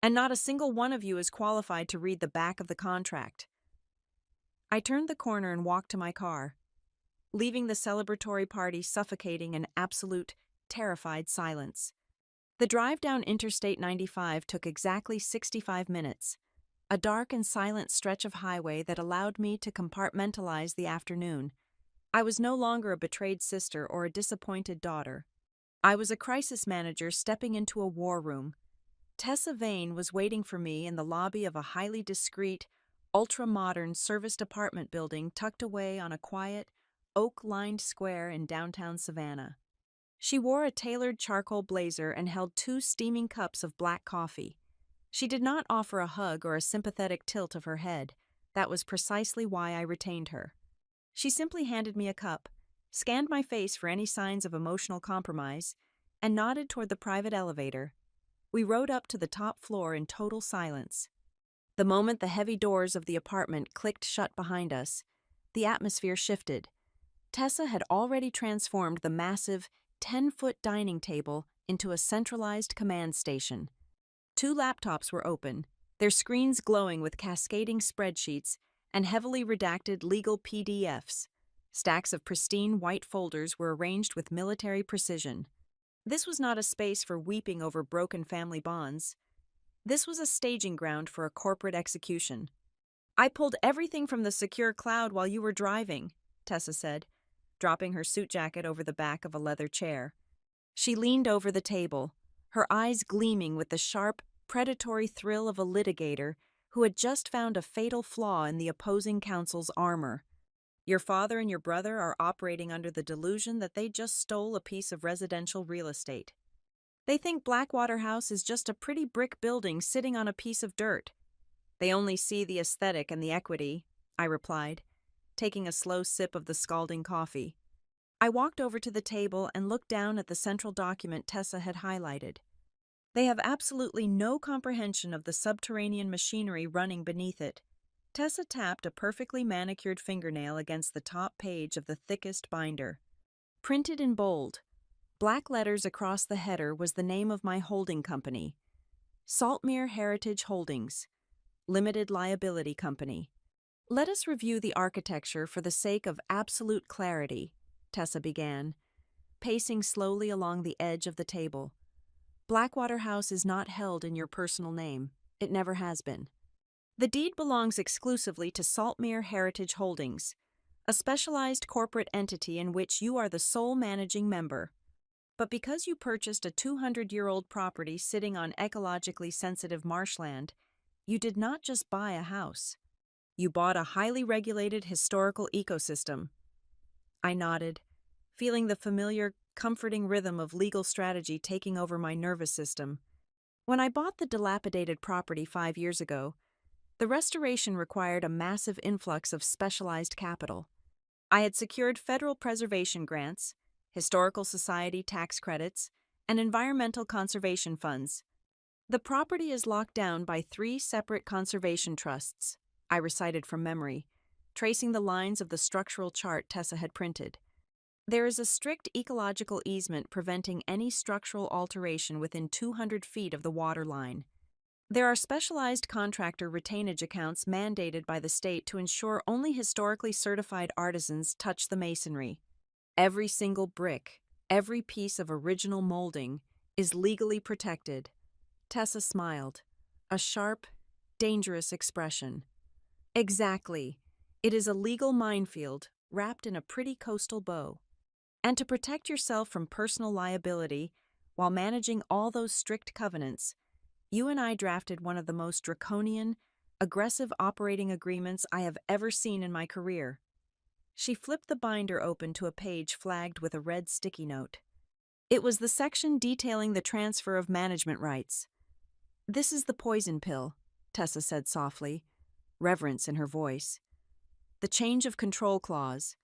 And not a single one of you is qualified to read the back of the contract." I turned the corner and walked to my car, leaving the celebratory party suffocating in absolute, terrified silence. The drive down Interstate 95 took exactly 65 minutes, a dark and silent stretch of highway that allowed me to compartmentalize the afternoon. I was no longer a betrayed sister or a disappointed daughter. I was a crisis manager stepping into a war room. Tessa Vane was waiting for me in the lobby of a highly discreet, ultra-modern serviced apartment building tucked away on a quiet, oak-lined square in downtown Savannah. She wore a tailored charcoal blazer and held 2 steaming cups of black coffee. She did not offer a hug or a sympathetic tilt of her head. That was precisely why I retained her. She simply handed me a cup, scanned my face for any signs of emotional compromise, and nodded toward the private elevator. We rode up to the top floor in total silence. The moment the heavy doors of the apartment clicked shut behind us, the atmosphere shifted. Tessa had already transformed the massive, 10-foot dining table into a centralized command station. 2 laptops were open, their screens glowing with cascading spreadsheets and heavily redacted legal PDFs. Stacks of pristine white folders were arranged with military precision. This was not a space for weeping over broken family bonds. This was a staging ground for a corporate execution. "I pulled everything from the secure cloud while you were driving," Tessa said, dropping her suit jacket over the back of a leather chair. She leaned over the table, her eyes gleaming with the sharp, predatory thrill of a litigator who had just found a fatal flaw in the opposing counsel's armor. "Your father and your brother are operating under the delusion that they just stole a piece of residential real estate. They think Blackwater House is just a pretty brick building sitting on a piece of dirt. They only see the aesthetic and the equity," I replied, taking a slow sip of the scalding coffee. I walked over to the table and looked down at the central document Tessa had highlighted. They have absolutely no comprehension of the subterranean machinery running beneath it. Tessa tapped a perfectly manicured fingernail against the top page of the thickest binder. Printed in bold, black letters across the header was the name of my holding company, Saltmere Heritage Holdings, Limited Liability Company. Let us review the architecture for the sake of absolute clarity, Tessa began, pacing slowly along the edge of the table. Blackwater House is not held in your personal name. It never has been. The deed belongs exclusively to Saltmere Heritage Holdings, a specialized corporate entity in which you are the sole managing member. But because you purchased a 200-year-old property sitting on ecologically sensitive marshland, you did not just buy a house. You bought a highly regulated historical ecosystem. I nodded, feeling the familiar, comforting rhythm of legal strategy taking over my nervous system. When I bought the dilapidated property 5 years ago, the restoration required a massive influx of specialized capital. I had secured federal preservation grants, historical society tax credits, and environmental conservation funds. The property is locked down by 3 separate conservation trusts, I recited from memory, tracing the lines of the structural chart Tessa had printed. There is a strict ecological easement preventing any structural alteration within 200 feet of the water line. There are specialized contractor retainage accounts mandated by the state to ensure only historically certified artisans touch the masonry. Every single brick, every piece of original molding is legally protected. Tessa smiled, a sharp, dangerous expression. Exactly. It is a legal minefield wrapped in a pretty coastal bow. And to protect yourself from personal liability while managing all those strict covenants, you and I drafted one of the most draconian, aggressive operating agreements I have ever seen in my career. She flipped the binder open to a page flagged with a red sticky note. It was the section detailing the transfer of management rights. This is the poison pill, Tessa said softly, reverence in her voice. The change of control clause.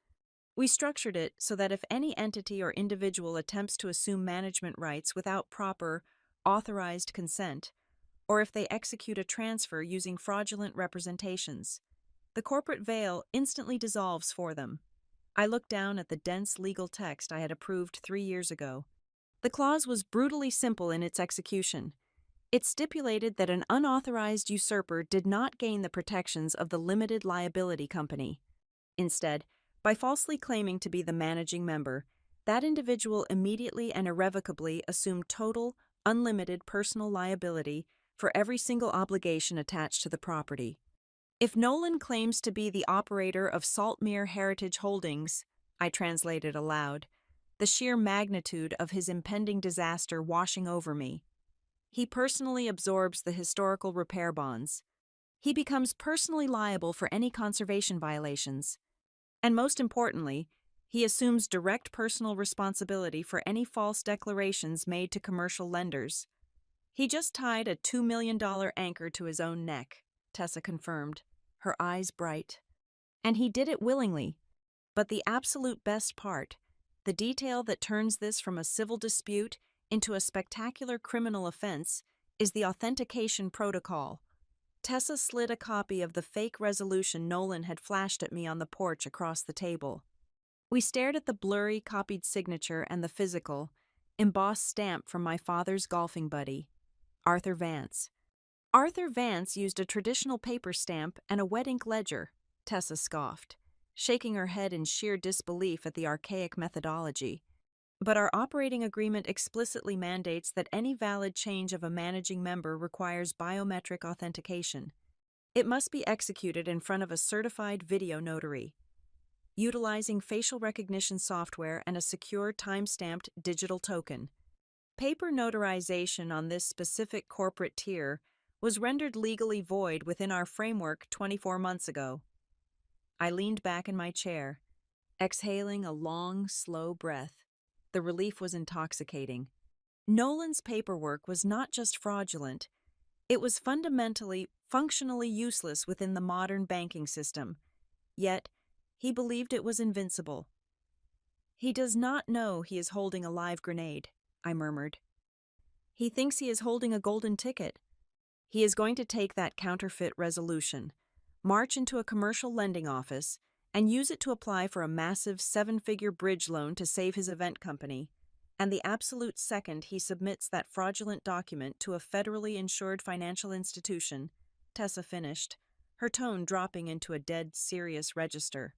We structured it so that if any entity or individual attempts to assume management rights without proper, authorized consent, or if they execute a transfer using fraudulent representations, the corporate veil instantly dissolves for them. I looked down at the dense legal text I had approved 3 years ago. The clause was brutally simple in its execution. It stipulated that an unauthorized usurper did not gain the protections of the limited liability company. Instead, by falsely claiming to be the managing member, that individual immediately and irrevocably assumed total, unlimited personal liability for every single obligation attached to the property. If Nolan claims to be the operator of Saltmere Heritage Holdings, I translated aloud, the sheer magnitude of his impending disaster washing over me. He personally absorbs the historical repair bonds. He becomes personally liable for any conservation violations. And most importantly, he assumes direct personal responsibility for any false declarations made to commercial lenders. He just tied a $2 million anchor to his own neck, Tessa confirmed, her eyes bright. And he did it willingly. But the absolute best part, the detail that turns this from a civil dispute into a spectacular criminal offense, is the authentication protocol. Tessa slid a copy of the fake resolution Nolan had flashed at me on the porch across the table. We stared at the blurry, copied signature and the physical, embossed stamp from my father's golfing buddy, Arthur Vance. Arthur Vance used a traditional paper stamp and a wet ink ledger, Tessa scoffed, shaking her head in sheer disbelief at the archaic methodology. But our operating agreement explicitly mandates that any valid change of a managing member requires biometric authentication. It must be executed in front of a certified video notary, utilizing facial recognition software and a secure time-stamped digital token. Paper notarization on this specific corporate tier was rendered legally void within our framework 24 months ago. I leaned back in my chair, exhaling a long, slow breath. The relief was intoxicating. Nolan's paperwork was not just fraudulent, it was fundamentally, functionally useless within the modern banking system. Yet, he believed it was invincible. He does not know he is holding a live grenade, I murmured. He thinks he is holding a golden ticket. He is going to take that counterfeit resolution, march into a commercial lending office, and use it to apply for a massive 7-figure bridge loan to save his event company. And the absolute second he submits that fraudulent document to a federally insured financial institution, Tessa finished, her tone dropping into a dead serious register.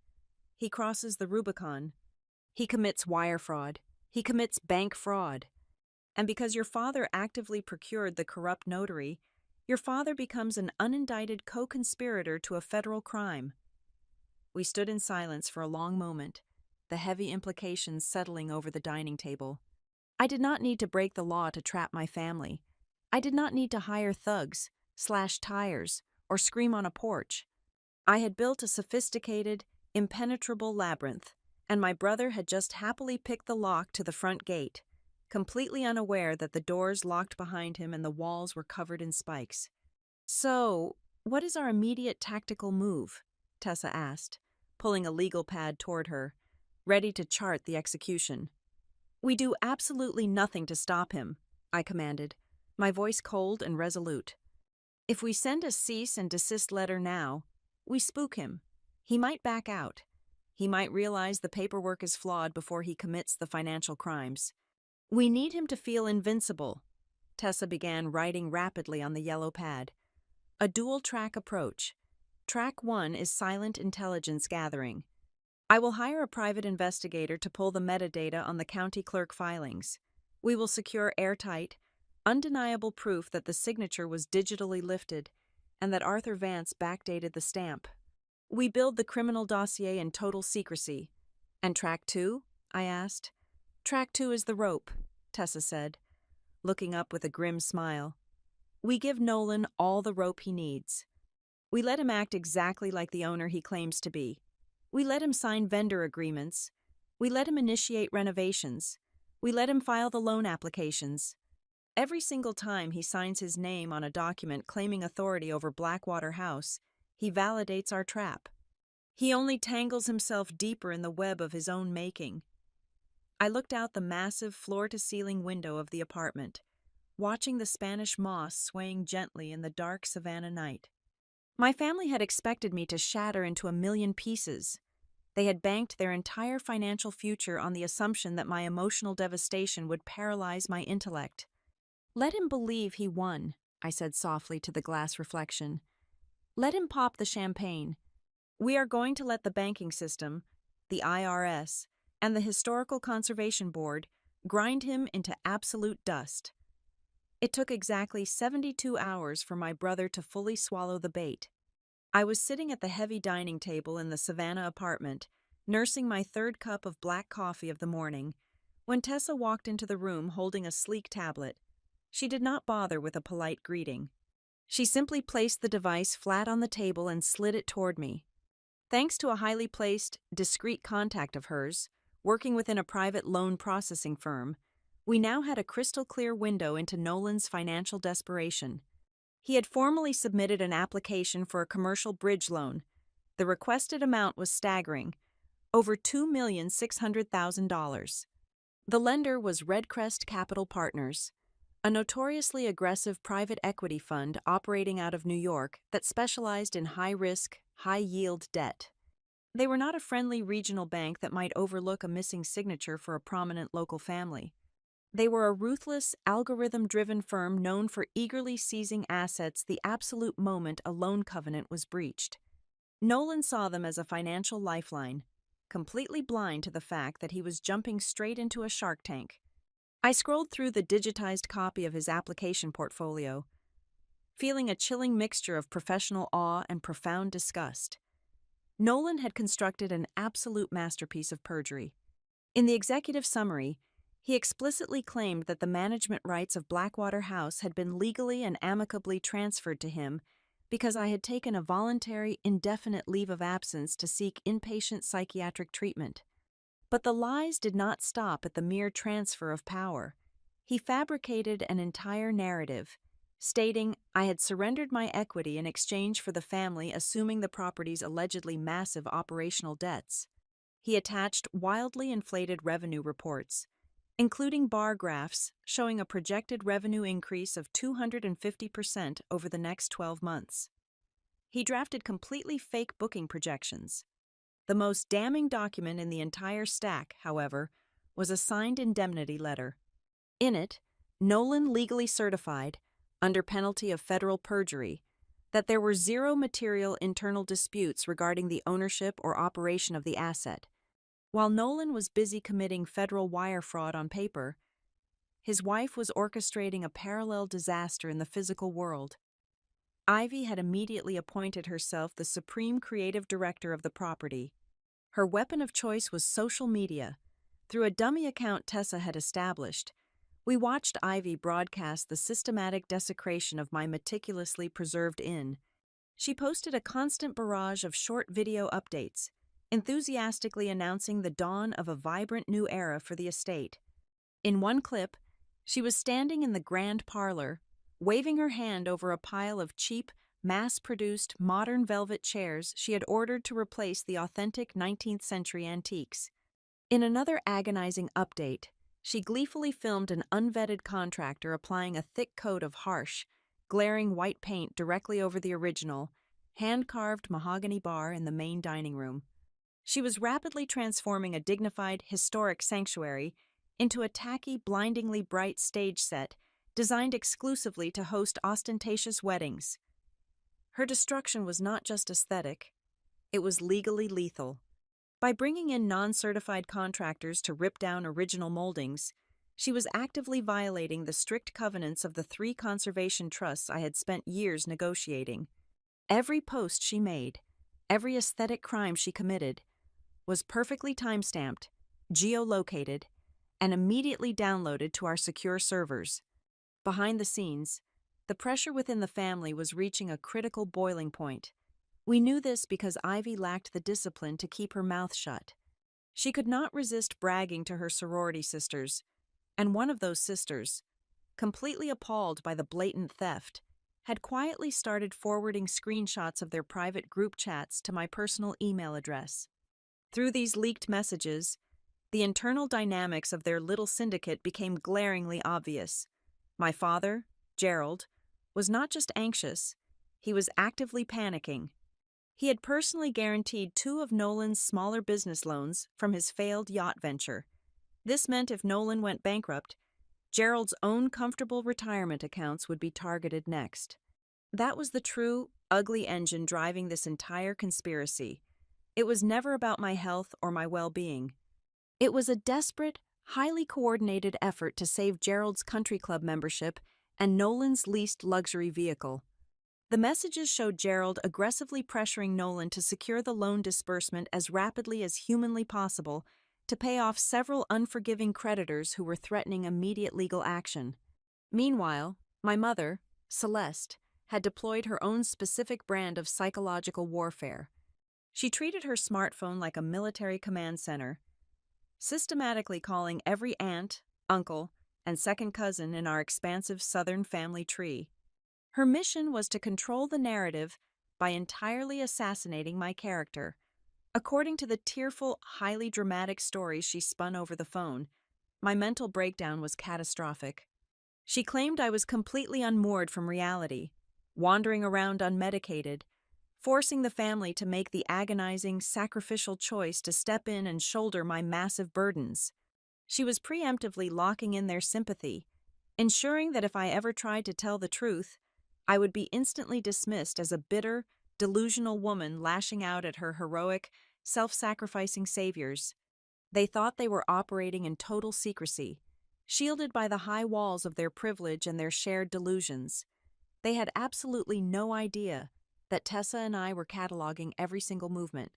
He crosses the Rubicon. He commits wire fraud. He commits bank fraud. And because your father actively procured the corrupt notary, your father becomes an unindicted co-conspirator to a federal crime. We stood in silence for a long moment, the heavy implications settling over the dining table. I did not need to break the law to trap my family. I did not need to hire thugs, slash tires, or scream on a porch. I had built a sophisticated, impenetrable labyrinth, and my brother had just happily picked the lock to the front gate, completely unaware that the doors locked behind him and the walls were covered in spikes. "So, what is our immediate tactical move?" Tessa asked, pulling a legal pad toward her, ready to chart the execution. "We do absolutely nothing to stop him," I commanded, my voice cold and resolute. "If we send a cease and desist letter now, we spook him. He might back out. He might realize the paperwork is flawed before he commits the financial crimes. We need him to feel invincible." Tessa began writing rapidly on the yellow pad. "A dual-track approach. Track 1 is silent intelligence gathering. I will hire a private investigator to pull the metadata on the county clerk filings. We will secure airtight, undeniable proof that the signature was digitally lifted and that Arthur Vance backdated the stamp. We build the criminal dossier in total secrecy." "And track 2?" I asked. "Track 2 is the rope," Tessa said, looking up with a grim smile. "We give Nolan all the rope he needs. We let him act exactly like the owner he claims to be. We let him sign vendor agreements. We let him initiate renovations. We let him file the loan applications. Every single time he signs his name on a document claiming authority over Blackwater House, he validates our trap. He only tangles himself deeper in the web of his own making." I looked out the massive floor-to-ceiling window of the apartment, watching the Spanish moss swaying gently in the dark Savannah night. My family had expected me to shatter into a million pieces. They had banked their entire financial future on the assumption that my emotional devastation would paralyze my intellect. "Let him believe he won," I said softly to the glass reflection. "Let him pop the champagne. We are going to let the banking system, the IRS, and the Historical Conservation Board grind him into absolute dust." It took exactly 72 hours for my brother to fully swallow the bait. I was sitting at the heavy dining table in the Savannah apartment, nursing my third cup of black coffee of the morning, when Tessa walked into the room holding a sleek tablet. She did not bother with a polite greeting. She simply placed the device flat on the table and slid it toward me. Thanks to a highly placed, discreet contact of hers, working within a private loan processing firm, we now had a crystal-clear window into Nolan's financial desperation. He had formally submitted an application for a commercial bridge loan. The requested amount was staggering, over $2,600,000. The lender was Redcrest Capital Partners, a notoriously aggressive private equity fund operating out of New York that specialized in high-risk, high-yield debt. They were not a friendly regional bank that might overlook a missing signature for a prominent local family. They were a ruthless, algorithm-driven firm known for eagerly seizing assets the absolute moment a loan covenant was breached. Nolan saw them as a financial lifeline, completely blind to the fact that he was jumping straight into a shark tank. I scrolled through the digitized copy of his application portfolio, feeling a chilling mixture of professional awe and profound disgust. Nolan had constructed an absolute masterpiece of perjury. In the executive summary, he explicitly claimed that the management rights of Blackwater House had been legally and amicably transferred to him because I had taken a voluntary, indefinite leave of absence to seek inpatient psychiatric treatment. But the lies did not stop at the mere transfer of power. He fabricated an entire narrative, stating I had surrendered my equity in exchange for the family assuming the property's allegedly massive operational debts. He attached wildly inflated revenue reports, including bar graphs showing a projected revenue increase of 250% over the next 12 months. He drafted completely fake booking projections. The most damning document in the entire stack, however, was a signed indemnity letter. In it, Nolan legally certified, under penalty of federal perjury, that there were zero material internal disputes regarding the ownership or operation of the asset. While Nolan was busy committing federal wire fraud on paper, his wife was orchestrating a parallel disaster in the physical world. Ivy had immediately appointed herself the supreme creative director of the property. Her weapon of choice was social media. Through a dummy account Tessa had established, we watched Ivy broadcast the systematic desecration of my meticulously preserved inn. She posted a constant barrage of short video updates, enthusiastically announcing the dawn of a vibrant new era for the estate. In one clip, she was standing in the grand parlor, waving her hand over a pile of cheap, mass-produced modern velvet chairs she had ordered to replace the authentic 19th century antiques. In another agonizing update, she gleefully filmed an unvetted contractor applying a thick coat of harsh, glaring white paint directly over the original, hand-carved mahogany bar in the main dining room. She was rapidly transforming a dignified, historic sanctuary into a tacky, blindingly bright stage set designed exclusively to host ostentatious weddings. Her destruction was not just aesthetic, it was legally lethal. By bringing in non-certified contractors to rip down original moldings, she was actively violating the strict covenants of the 3 conservation trusts I had spent years negotiating. Every post she made, every aesthetic crime she committed, was perfectly time-stamped, geolocated, and immediately downloaded to our secure servers. Behind the scenes, the pressure within the family was reaching a critical boiling point. We knew this because Ivy lacked the discipline to keep her mouth shut. She could not resist bragging to her sorority sisters, and one of those sisters, completely appalled by the blatant theft, had quietly started forwarding screenshots of their private group chats to my personal email address. Through these leaked messages, the internal dynamics of their little syndicate became glaringly obvious. My father, Gerald, was not just anxious, he was actively panicking. He had personally guaranteed 2 of Nolan's smaller business loans from his failed yacht venture. This meant if Nolan went bankrupt, Gerald's own comfortable retirement accounts would be targeted next. That was the true, ugly engine driving this entire conspiracy. It was never about my health or my well-being. It was a desperate, highly coordinated effort to save Gerald's country club membership and Nolan's leased luxury vehicle. The messages showed Gerald aggressively pressuring Nolan to secure the loan disbursement as rapidly as humanly possible to pay off several unforgiving creditors who were threatening immediate legal action. Meanwhile, my mother, Celeste, had deployed her own specific brand of psychological warfare. She treated her smartphone like a military command center, systematically calling every aunt, uncle, and second cousin in our expansive southern family tree. Her mission was to control the narrative by entirely assassinating my character. According to the tearful, highly dramatic stories she spun over the phone, my mental breakdown was catastrophic. She claimed I was completely unmoored from reality, wandering around unmedicated, forcing the family to make the agonizing, sacrificial choice to step in and shoulder my massive burdens. She was preemptively locking in their sympathy, ensuring that if I ever tried to tell the truth, I would be instantly dismissed as a bitter, delusional woman lashing out at her heroic, self-sacrificing saviors. They thought they were operating in total secrecy, shielded by the high walls of their privilege and their shared delusions. They had absolutely no idea that Tessa and I were cataloging every single movement.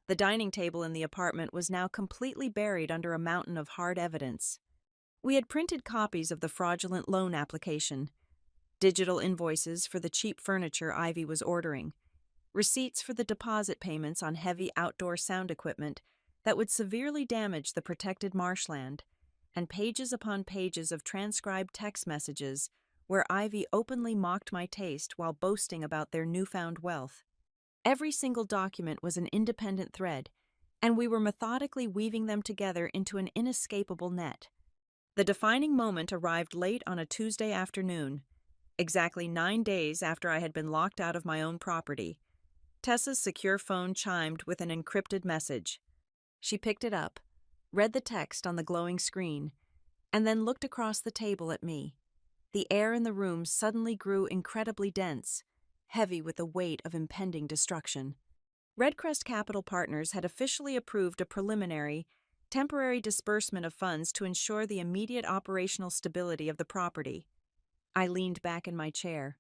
The dining table in the apartment was now completely buried under a mountain of hard evidence. We had printed copies of the fraudulent loan application, digital invoices for the cheap furniture Ivy was ordering, receipts for the deposit payments on heavy outdoor sound equipment that would severely damage the protected marshland, and pages upon pages of transcribed text messages where Ivy openly mocked my taste while boasting about their newfound wealth. Every single document was an independent thread, and we were methodically weaving them together into an inescapable net. The defining moment arrived late on a Tuesday afternoon, exactly 9 days after I had been locked out of my own property. Tessa's secure phone chimed with an encrypted message. She picked it up, read the text on the glowing screen, and then looked across the table at me. The air in the room suddenly grew incredibly dense, heavy with the weight of impending destruction. Redcrest Capital Partners had officially approved a preliminary, temporary disbursement of funds to ensure the immediate operational stability of the property. I leaned back in my chair,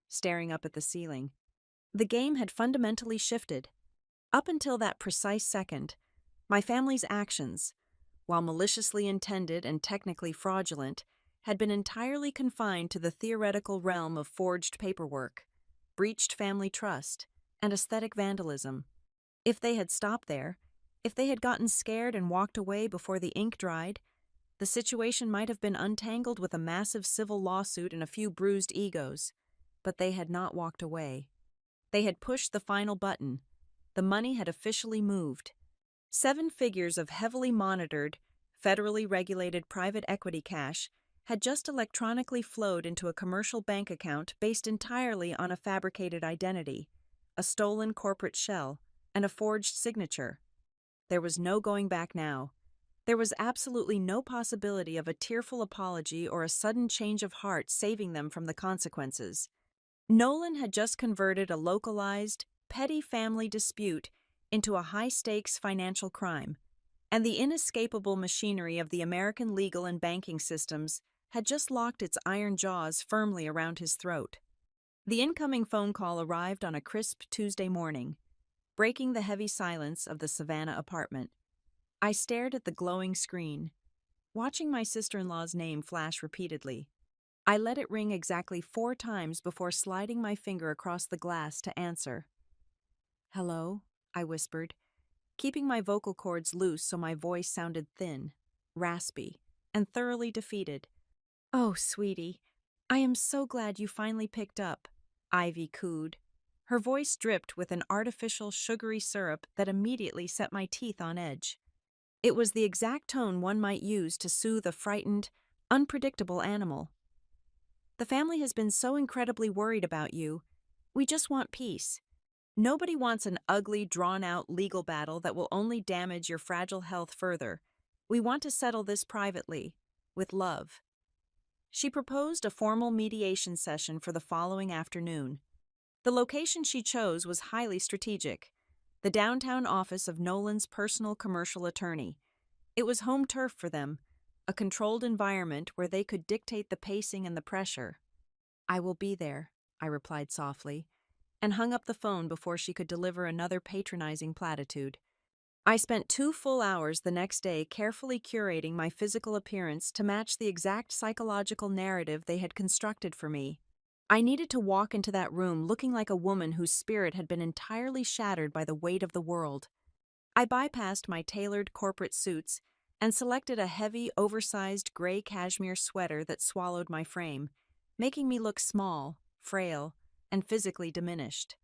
staring up at the ceiling. The game had fundamentally shifted. Up until that precise second, my family's actions, while maliciously intended and technically fraudulent, had been entirely confined to the theoretical realm of forged paperwork, breached family trust, and aesthetic vandalism. If they had stopped there, if they had gotten scared and walked away before the ink dried, the situation might have been untangled with a massive civil lawsuit and a few bruised egos. But they had not walked away. They had pushed the final button. The money had officially moved. 7 figures of heavily monitored, federally regulated private equity cash had just electronically flowed into a commercial bank account based entirely on a fabricated identity, a stolen corporate shell, and a forged signature. There was no going back now. There was absolutely no possibility of a tearful apology or a sudden change of heart saving them from the consequences. Nolan had just converted a localized, petty family dispute into a high-stakes financial crime, and the inescapable machinery of the American legal and banking systems had just locked its iron jaws firmly around his throat. The incoming phone call arrived on a crisp Tuesday morning, breaking the heavy silence of the Savannah apartment. I stared at the glowing screen, watching my sister-in-law's name flash repeatedly. I let it ring exactly 4 times before sliding my finger across the glass to answer. "Hello," I whispered, keeping my vocal cords loose so my voice sounded thin, raspy, and thoroughly defeated. "Oh, sweetie, I am so glad you finally picked up," Ivy cooed. Her voice dripped with an artificial sugary syrup that immediately set my teeth on edge. It was the exact tone one might use to soothe a frightened, unpredictable animal. "The family has been so incredibly worried about you. We just want peace. Nobody wants an ugly, drawn-out legal battle that will only damage your fragile health further. We want to settle this privately, with love." She proposed a formal mediation session for the following afternoon. The location she chose was highly strategic, the downtown office of Nolan's personal commercial attorney. It was home turf for them, a controlled environment where they could dictate the pacing and the pressure. "I will be there," I replied softly, and hung up the phone before she could deliver another patronizing platitude. I spent 2 full hours the next day carefully curating my physical appearance to match the exact psychological narrative they had constructed for me. I needed to walk into that room looking like a woman whose spirit had been entirely shattered by the weight of the world. I bypassed my tailored corporate suits and selected a heavy, oversized gray cashmere sweater that swallowed my frame, making me look small, frail, and physically diminished.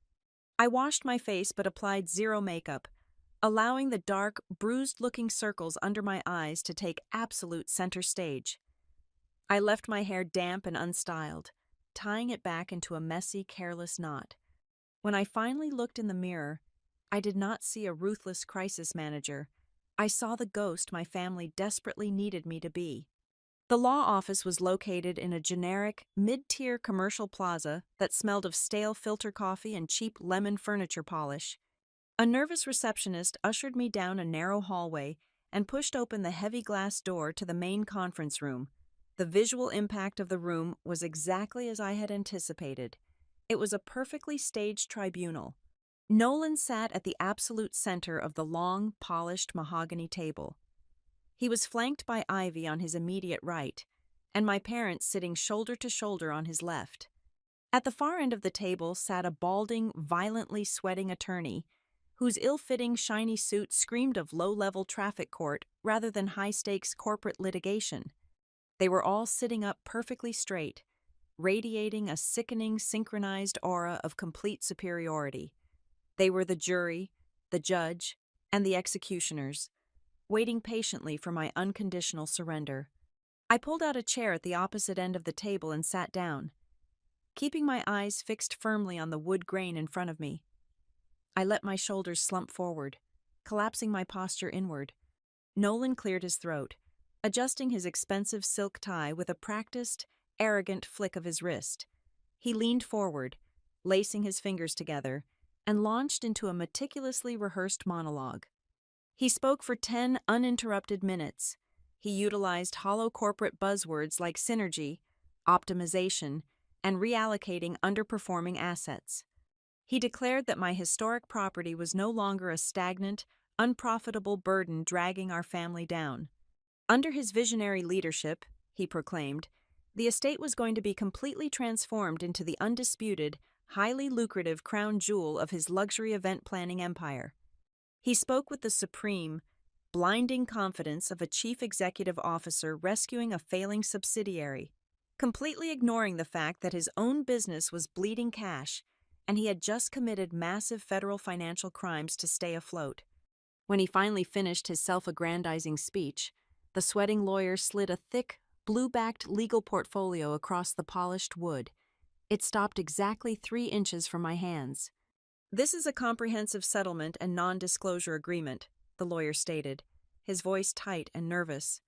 I washed my face but applied zero makeup, allowing the dark, bruised-looking circles under my eyes to take absolute center stage. I left my hair damp and unstyled, tying it back into a messy, careless knot. When I finally looked in the mirror, I did not see a ruthless crisis manager. I saw the ghost my family desperately needed me to be. The law office was located in a generic, mid-tier commercial plaza that smelled of stale filter coffee and cheap lemon furniture polish. A nervous receptionist ushered me down a narrow hallway and pushed open the heavy glass door to the main conference room. The visual impact of the room was exactly as I had anticipated. It was a perfectly staged tribunal. Nolan sat at the absolute center of the long, polished mahogany table. He was flanked by Ivy on his immediate right, and my parents sitting shoulder to shoulder on his left. At the far end of the table sat a balding, violently sweating attorney, whose ill-fitting, shiny suit screamed of low-level traffic court rather than high-stakes corporate litigation. They were all sitting up perfectly straight, radiating a sickening, synchronized aura of complete superiority. They were the jury, the judge, and the executioners, waiting patiently for my unconditional surrender. I pulled out a chair at the opposite end of the table and sat down, keeping my eyes fixed firmly on the wood grain in front of me. I let my shoulders slump forward, collapsing my posture inward. Nolan cleared his throat, adjusting his expensive silk tie with a practiced, arrogant flick of his wrist. He leaned forward, lacing his fingers together, and launched into a meticulously rehearsed monologue. He spoke for 10 uninterrupted minutes. He utilized hollow corporate buzzwords like synergy, optimization, and reallocating underperforming assets. He declared that my historic property was no longer a stagnant, unprofitable burden dragging our family down. Under his visionary leadership, he proclaimed, the estate was going to be completely transformed into the undisputed, highly lucrative crown jewel of his luxury event planning empire. He spoke with the supreme, blinding confidence of a chief executive officer rescuing a failing subsidiary, completely ignoring the fact that his own business was bleeding cash and he had just committed massive federal financial crimes to stay afloat. When he finally finished his self-aggrandizing speech, the sweating lawyer slid a thick, blue-backed legal portfolio across the polished wood. It stopped exactly 3 inches from my hands. This is a comprehensive settlement and non-disclosure agreement, the lawyer stated, his voice tight and nervous.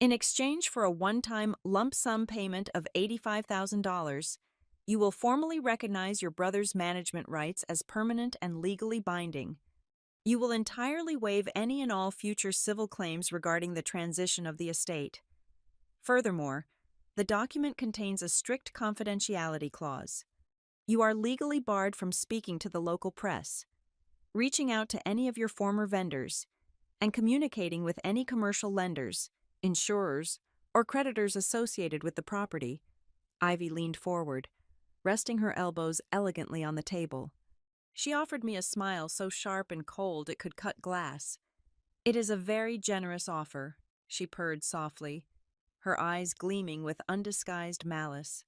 In exchange for a one-time lump sum payment of $85,000, you will formally recognize your brother's management rights as permanent and legally binding. You will entirely waive any and all future civil claims regarding the transition of the estate. Furthermore, the document contains a strict confidentiality clause. You are legally barred from speaking to the local press, reaching out to any of your former vendors, and communicating with any commercial lenders, insurers, or creditors associated with the property. Ivy leaned forward, resting her elbows elegantly on the table. She offered me a smile so sharp and cold it could cut glass. It is a very generous offer, she purred softly, her eyes gleaming with undisguised malice.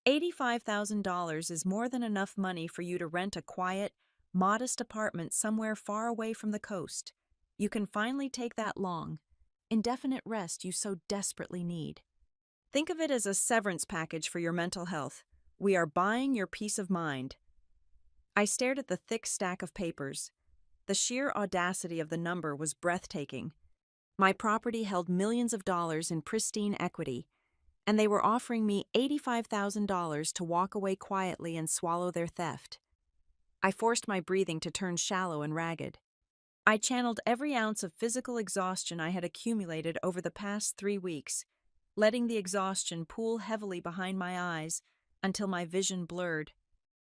$85,000 is more than enough money for you to rent a quiet, modest apartment somewhere far away from the coast. You can finally take that long, indefinite rest you so desperately need. Think of it as a severance package for your mental health. We are buying your peace of mind. I stared at the thick stack of papers. The sheer audacity of the number was breathtaking. My property held millions of dollars in pristine equity, and they were offering me $85,000 to walk away quietly and swallow their theft. I forced my breathing to turn shallow and ragged. I channeled every ounce of physical exhaustion I had accumulated over the past 3 weeks, letting the exhaustion pool heavily behind my eyes until my vision blurred.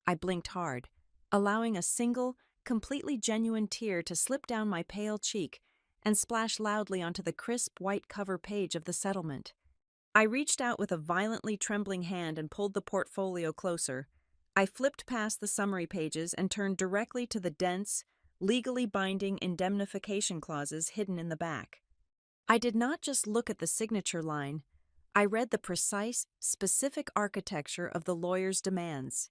I blinked hard, allowing a single, completely genuine tear to slip down my pale cheek and splash loudly onto the crisp white cover page of the settlement. I reached out with a violently trembling hand and pulled the portfolio closer. I flipped past the summary pages and turned directly to the dense, legally binding indemnification clauses hidden in the back. I did not just look at the signature line. I read the precise, specific architecture of the lawyer's demands.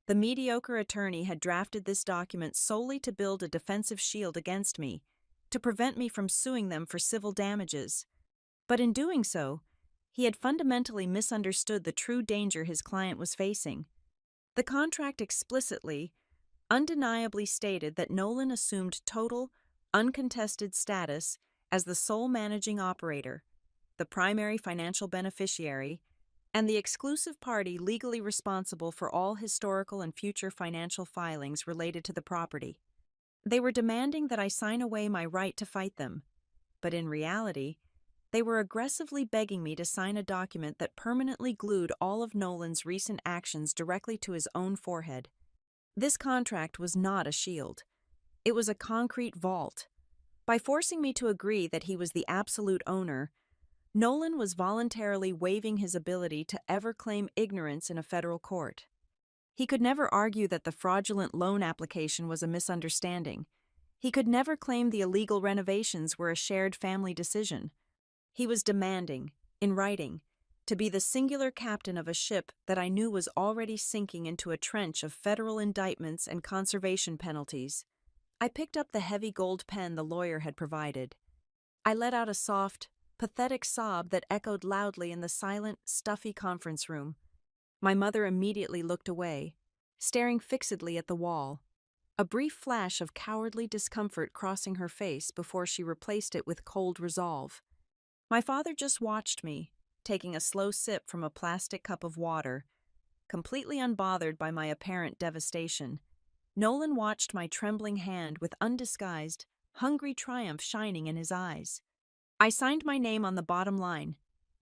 The mediocre attorney had drafted this document solely to build a defensive shield against me, to prevent me from suing them for civil damages. But in doing so, he had fundamentally misunderstood the true danger his client was facing. The contract explicitly, undeniably stated that Nolan assumed total, uncontested status as the sole managing operator, the primary financial beneficiary, and the exclusive party legally responsible for all historical and future financial filings related to the property. They were demanding that I sign away my right to fight them, but in reality, they were aggressively begging me to sign a document that permanently glued all of Nolan's recent actions directly to his own forehead. This contract was not a shield. It was a concrete vault. By forcing me to agree that he was the absolute owner, Nolan was voluntarily waiving his ability to ever claim ignorance in a federal court. He could never argue that the fraudulent loan application was a misunderstanding. He could never claim the illegal renovations were a shared family decision. He was demanding, in writing, to be the singular captain of a ship that I knew was already sinking into a trench of federal indictments and conservation penalties. I picked up the heavy gold pen the lawyer had provided. I let out a soft, pathetic sob that echoed loudly in the silent, stuffy conference room. My mother immediately looked away, staring fixedly at the wall, a brief flash of cowardly discomfort crossing her face before she replaced it with cold resolve. My father just watched me, taking a slow sip from a plastic cup of water, completely unbothered by my apparent devastation. Nolan watched my trembling hand with undisguised, hungry triumph shining in his eyes. I signed my name on the bottom line.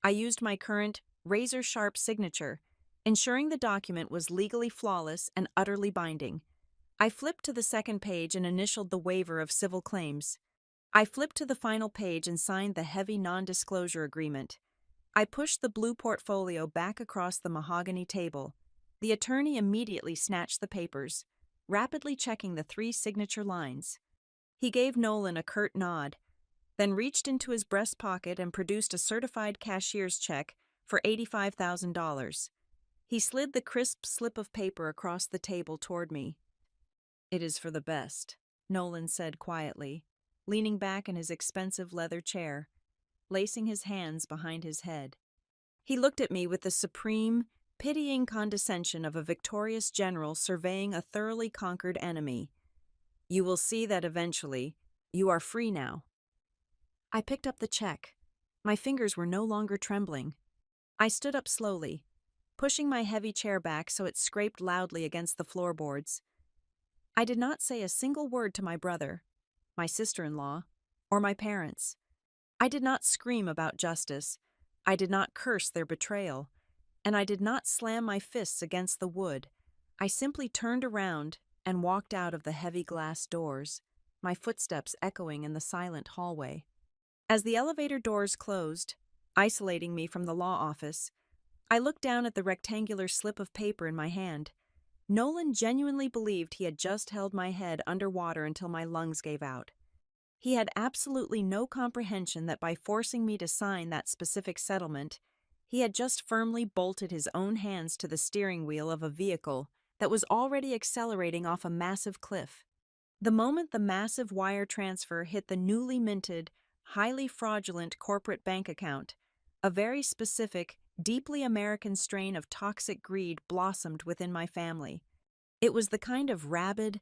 I used my current, razor-sharp signature, ensuring the document was legally flawless and utterly binding. I flipped to the second page and initialed the waiver of civil claims. I flipped to the final page and signed the heavy non-disclosure agreement. I pushed the blue portfolio back across the mahogany table. The attorney immediately snatched the papers, rapidly checking the 3 signature lines. He gave Nolan a curt nod, then reached into his breast pocket and produced a certified cashier's check for $85,000. He slid the crisp slip of paper across the table toward me. "It is for the best," Nolan said quietly, leaning back in his expensive leather chair, lacing his hands behind his head. He looked at me with the supreme, pitying condescension of a victorious general surveying a thoroughly conquered enemy. "You will see that eventually. You are free now." I picked up the check. My fingers were no longer trembling. I stood up slowly, pushing my heavy chair back so it scraped loudly against the floorboards. I did not say a single word to my brother, my sister-in-law, or my parents. I did not scream about justice. I did not curse their betrayal. And I did not slam my fists against the wood. I simply turned around and walked out of the heavy glass doors, my footsteps echoing in the silent hallway. As the elevator doors closed, isolating me from the law office, I looked down at the rectangular slip of paper in my hand. Nolan genuinely believed he had just held my head underwater until my lungs gave out. He had absolutely no comprehension that by forcing me to sign that specific settlement, he had just firmly bolted his own hands to the steering wheel of a vehicle that was already accelerating off a massive cliff. The moment the massive wire transfer hit the newly minted, highly fraudulent corporate bank account, a very specific, deeply American strain of toxic greed blossomed within my family. It was the kind of rabid,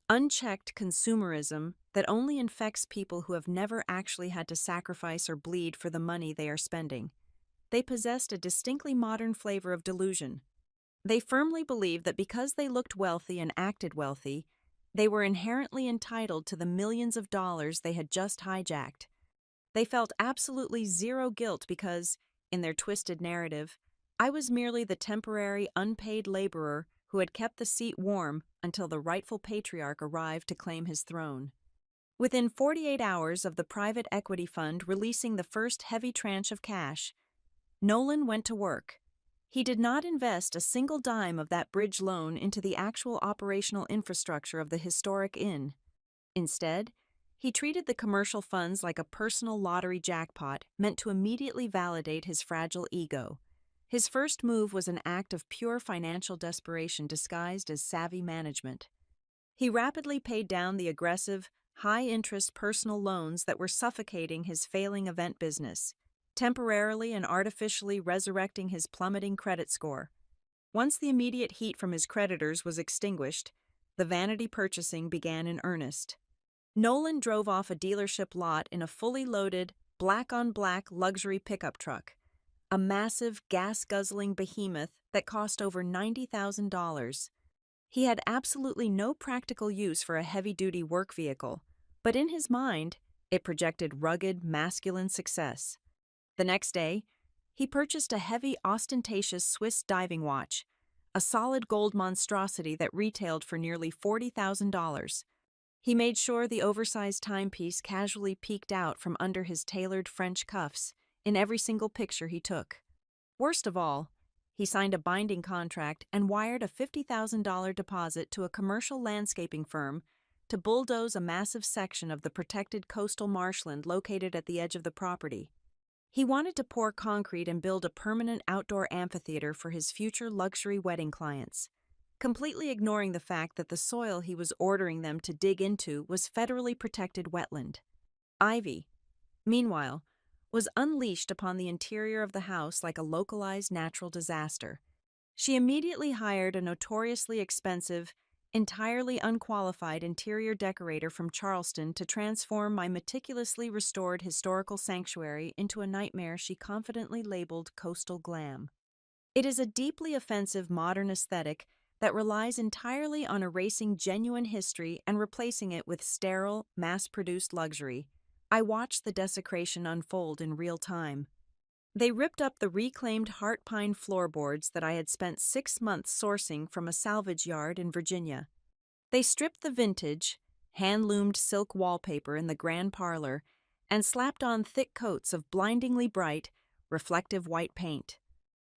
unchecked consumerism that only infects people who have never actually had to sacrifice or bleed for the money they are spending. They possessed a distinctly modern flavor of delusion. They firmly believed that because they looked wealthy and acted wealthy, they were inherently entitled to the millions of dollars they had just hijacked. They felt absolutely zero guilt because, in their twisted narrative, I was merely the temporary, unpaid laborer who had kept the seat warm until the rightful patriarch arrived to claim his throne. Within 48 hours of the private equity fund releasing the first heavy tranche of cash, Nolan went to work. He did not invest a single dime of that bridge loan into the actual operational infrastructure of the historic inn. Instead, he treated the commercial funds like a personal lottery jackpot meant to immediately validate his fragile ego. His first move was an act of pure financial desperation disguised as savvy management. He rapidly paid down the aggressive, high-interest personal loans that were suffocating his failing event business, temporarily and artificially resurrecting his plummeting credit score. Once the immediate heat from his creditors was extinguished, the vanity purchasing began in earnest. Nolan drove off a dealership lot in a fully loaded, black-on-black luxury pickup truck, a massive, gas-guzzling behemoth that cost over $90,000. He had absolutely no practical use for a heavy-duty work vehicle, but in his mind, it projected rugged, masculine success. The next day, he purchased a heavy, ostentatious Swiss diving watch, a solid gold monstrosity that retailed for nearly $40,000. He made sure the oversized timepiece casually peeked out from under his tailored French cuffs in every single picture he took. Worst of all, he signed a binding contract and wired a $50,000 deposit to a commercial landscaping firm to bulldoze a massive section of the protected coastal marshland located at the edge of the property. He wanted to pour concrete and build a permanent outdoor amphitheater for his future luxury wedding clients, completely ignoring the fact that the soil he was ordering them to dig into was federally protected wetland. Ivy, meanwhile, was unleashed upon the interior of the house like a localized natural disaster. She immediately hired a notoriously expensive, entirely unqualified interior decorator from Charleston to transform my meticulously restored historical sanctuary into a nightmare she confidently labeled coastal glam. It is a deeply offensive modern aesthetic that relies entirely on erasing genuine history and replacing it with sterile, mass-produced luxury. I watched the desecration unfold in real time. They ripped up the reclaimed heart pine floorboards that I had spent 6 months sourcing from a salvage yard in Virginia. They stripped the vintage, hand-loomed silk wallpaper in the grand parlor and slapped on thick coats of blindingly bright, reflective white paint.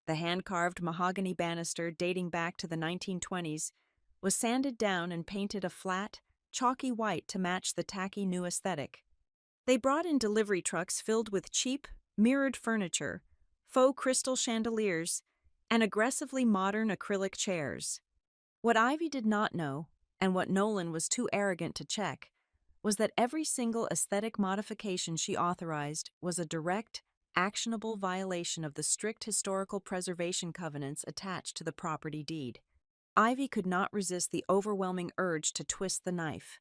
The hand-carved mahogany banister dating back to the 1920s was sanded down and painted a flat, chalky white to match the tacky new aesthetic. They brought in delivery trucks filled with cheap, mirrored furniture, faux crystal chandeliers, and aggressively modern acrylic chairs. What Ivy did not know, and what Nolan was too arrogant to check, was that every single aesthetic modification she authorized was a direct, actionable violation of the strict historical preservation covenants attached to the property deed. Ivy could not resist the overwhelming urge to twist the knife.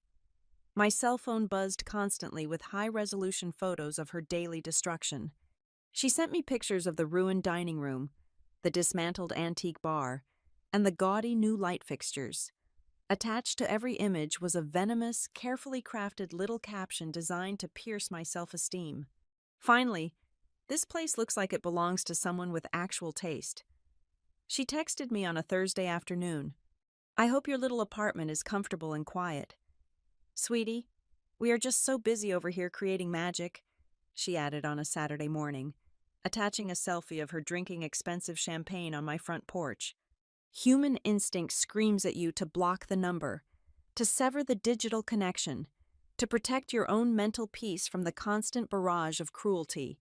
My cell phone buzzed constantly with high-resolution photos of her daily destruction. She sent me pictures of the ruined dining room, the dismantled antique bar, and the gaudy new light fixtures. Attached to every image was a venomous, carefully crafted little caption designed to pierce my self-esteem. Finally, "This place looks like it belongs to someone with actual taste." She texted me on a Thursday afternoon. "I hope your little apartment is comfortable and quiet." "Sweetie, we are just so busy over here creating magic," she added on a Saturday morning, attaching a selfie of her drinking expensive champagne on my front porch. Human instinct screams at you to block the number, to sever the digital connection, to protect your own mental peace from the constant barrage of cruelty.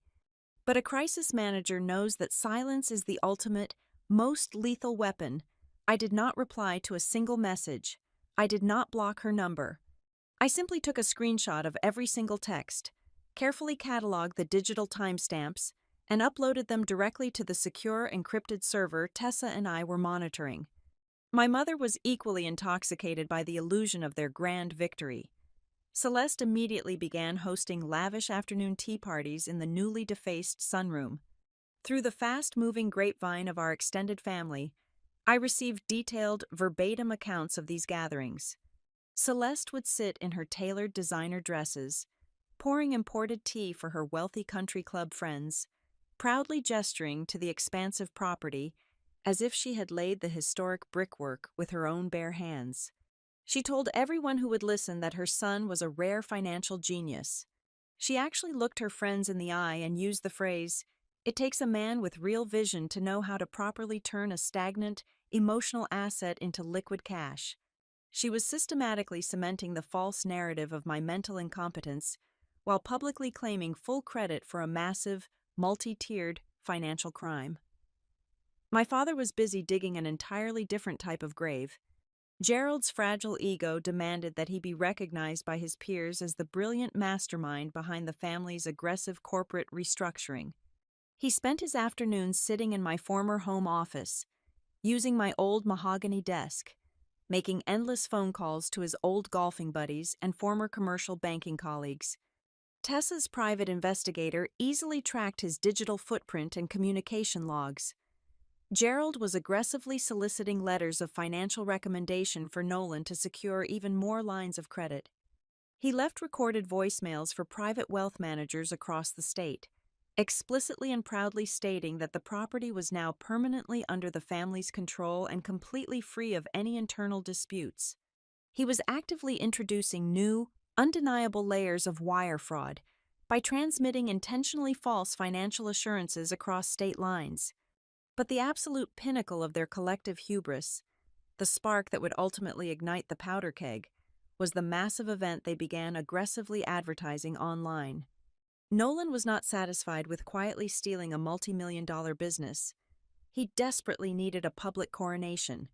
But a crisis manager knows that silence is the ultimate, most lethal weapon. I did not reply to a single message. I did not block her number. I simply took a screenshot of every single text, carefully cataloged the digital timestamps, and uploaded them directly to the secure encrypted server Tessa and I were monitoring. My mother was equally intoxicated by the illusion of their grand victory. Celeste immediately began hosting lavish afternoon tea parties in the newly defaced sunroom. Through the fast-moving grapevine of our extended family, I received detailed, verbatim accounts of these gatherings. Celeste would sit in her tailored designer dresses, pouring imported tea for her wealthy country club friends, proudly gesturing to the expansive property as if she had laid the historic brickwork with her own bare hands. She told everyone who would listen that her son was a rare financial genius. She actually looked her friends in the eye and used the phrase, "It takes a man with real vision to know how to properly turn a stagnant, emotional asset into liquid cash." She was systematically cementing the false narrative of my mental incompetence while publicly claiming full credit for a massive, multi-tiered financial crime. My father was busy digging an entirely different type of grave. Gerald's fragile ego demanded that he be recognized by his peers as the brilliant mastermind behind the family's aggressive corporate restructuring. He spent his afternoons sitting in my former home office, using my old mahogany desk, making endless phone calls to his old golfing buddies and former commercial banking colleagues. Tessa's private investigator easily tracked his digital footprint and communication logs. Gerald was aggressively soliciting letters of financial recommendation for Nolan to secure even more lines of credit. He left recorded voicemails for private wealth managers across the state, explicitly and proudly stating that the property was now permanently under the family's control and completely free of any internal disputes. He was actively introducing new, undeniable layers of wire fraud by transmitting intentionally false financial assurances across state lines. But the absolute pinnacle of their collective hubris, the spark that would ultimately ignite the powder keg, was the massive event they began aggressively advertising online. Nolan was not satisfied with quietly stealing a multi-million-dollar business. He desperately needed a public coronation.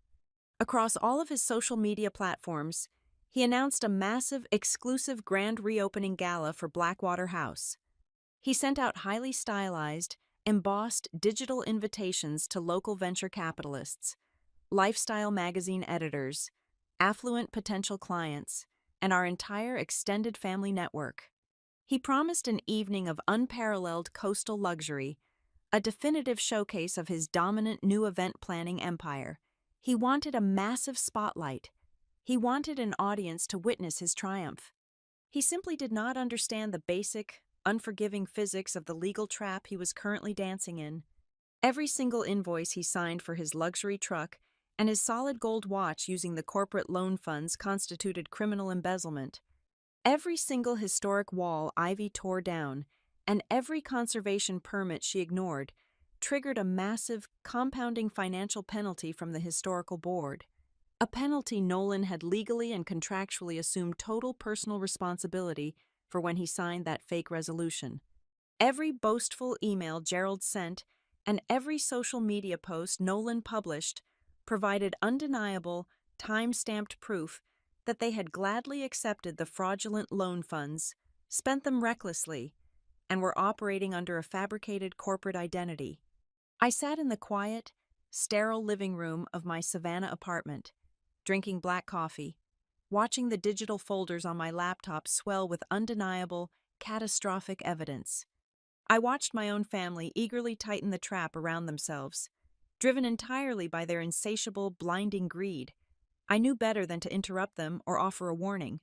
Across all of his social media platforms, he announced a massive, exclusive grand reopening gala for Blackwater House. He sent out highly stylized, embossed digital invitations to local venture capitalists, lifestyle magazine editors, affluent potential clients, and our entire extended family network. He promised an evening of unparalleled coastal luxury, a definitive showcase of his dominant new event planning empire. He wanted a massive spotlight. He wanted an audience to witness his triumph. He simply did not understand the basic, unforgiving physics of the legal trap he was currently dancing in. Every single invoice he signed for his luxury truck and his solid gold watch using the corporate loan funds constituted criminal embezzlement. Every single historic wall Ivy tore down and every conservation permit she ignored triggered a massive, compounding financial penalty from the historical board. A penalty Nolan had legally and contractually assumed total personal responsibility for when he signed that fake resolution. Every boastful email Gerald sent and every social media post Nolan published provided undeniable, time-stamped proof that they had gladly accepted the fraudulent loan funds, spent them recklessly, and were operating under a fabricated corporate identity. I sat in the quiet, sterile living room of my Savannah apartment, drinking black coffee, watching the digital folders on my laptop swell with undeniable, catastrophic evidence. I watched my own family eagerly tighten the trap around themselves, driven entirely by their insatiable, blinding greed. I knew better than to interrupt them or offer a warning.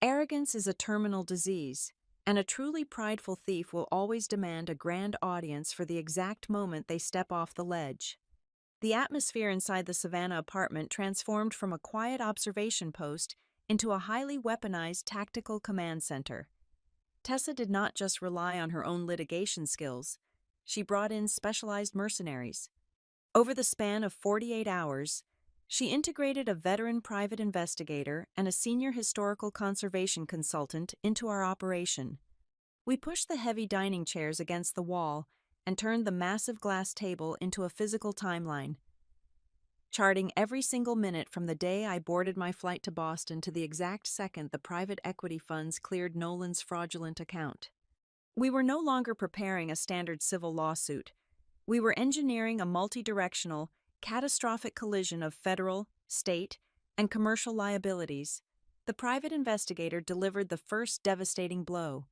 Arrogance is a terminal disease, and a truly prideful thief will always demand a grand audience for the exact moment they step off the ledge. The atmosphere inside the Savannah apartment transformed from a quiet observation post into a highly weaponized tactical command center. Tessa did not just rely on her own litigation skills, she brought in specialized mercenaries. Over the span of 48 hours, she integrated a veteran private investigator and a senior historical conservation consultant into our operation. We pushed the heavy dining chairs against the wall and turned the massive glass table into a physical timeline, charting every single minute from the day I boarded my flight to Boston to the exact second the private equity funds cleared Nolan's fraudulent account. We were no longer preparing a standard civil lawsuit. We were engineering a multi-directional, catastrophic collision of federal, state, and commercial liabilities. The private investigator delivered the first devastating blow.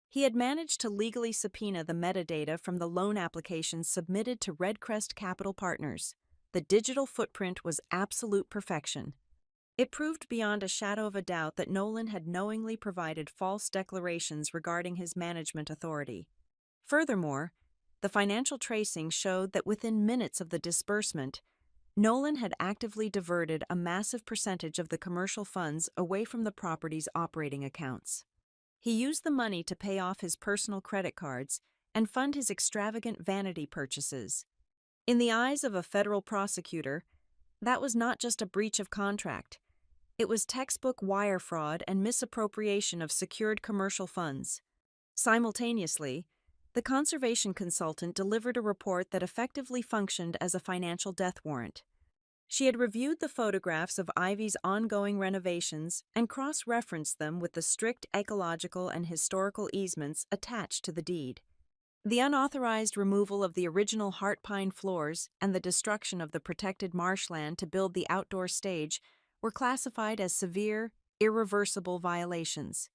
He had managed to legally subpoena the metadata from the loan applications submitted to Redcrest Capital Partners. The digital footprint was absolute perfection. It proved beyond a shadow of a doubt that Nolan had knowingly provided false declarations regarding his management authority. Furthermore, the financial tracing showed that within minutes of the disbursement, Nolan had actively diverted a massive percentage of the commercial funds away from the property's operating accounts. He used the money to pay off his personal credit cards and fund his extravagant vanity purchases. In the eyes of a federal prosecutor, that was not just a breach of contract. It was textbook wire fraud and misappropriation of secured commercial funds. Simultaneously, the conservation consultant delivered a report that effectively functioned as a financial death warrant. She had reviewed the photographs of Ivy's ongoing renovations and cross-referenced them with the strict ecological and historical easements attached to the deed. The unauthorized removal of the original heart pine floors and the destruction of the protected marshland to build the outdoor stage were classified as severe, irreversible violations.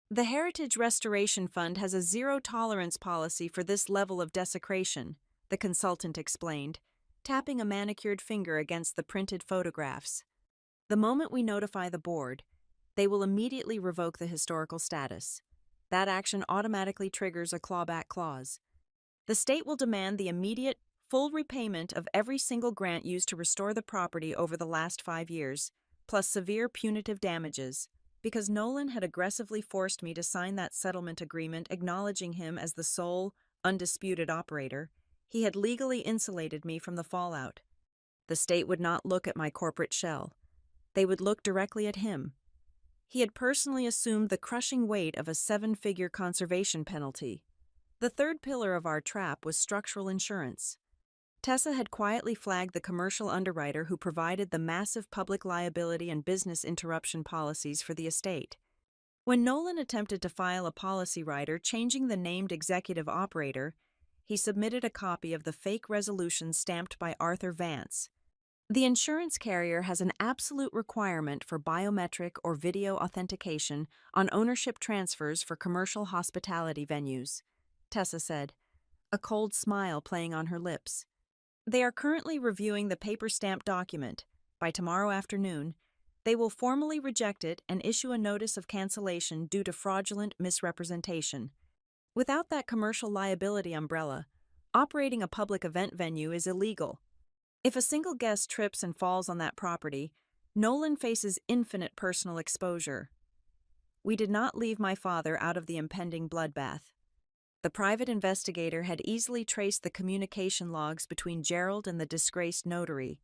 The Heritage Restoration Fund has a zero-tolerance policy for this level of desecration, the consultant explained, tapping a manicured finger against the printed photographs. The moment we notify the board, they will immediately revoke the historical status. That action automatically triggers a clawback clause. The state will demand the immediate, full repayment of every single grant used to restore the property over the last 5 years, plus severe punitive damages. Because Nolan had aggressively forced me to sign that settlement agreement acknowledging him as the sole, undisputed operator, he had legally insulated me from the fallout. The state would not look at my corporate shell. They would look directly at him. He had personally assumed the crushing weight of a 7-figure conservation penalty. The third pillar of our trap was structural insurance. Tessa had quietly flagged the commercial underwriter who provided the massive public liability and business interruption policies for the estate. When Nolan attempted to file a policy rider changing the named executive operator, he submitted a copy of the fake resolution stamped by Arthur Vance. The insurance carrier has an absolute requirement for biometric or video authentication on ownership transfers for commercial hospitality venues, Tessa said, a cold smile playing on her lips. They are currently reviewing the paper-stamped document. By tomorrow afternoon, they will formally reject it and issue a notice of cancellation due to fraudulent misrepresentation. Without that commercial liability umbrella, operating a public event venue is illegal. If a single guest trips and falls on that property, Nolan faces infinite personal exposure. We did not leave my father out of the impending bloodbath. The private investigator had easily traced the communication logs between Gerald and the disgraced notary.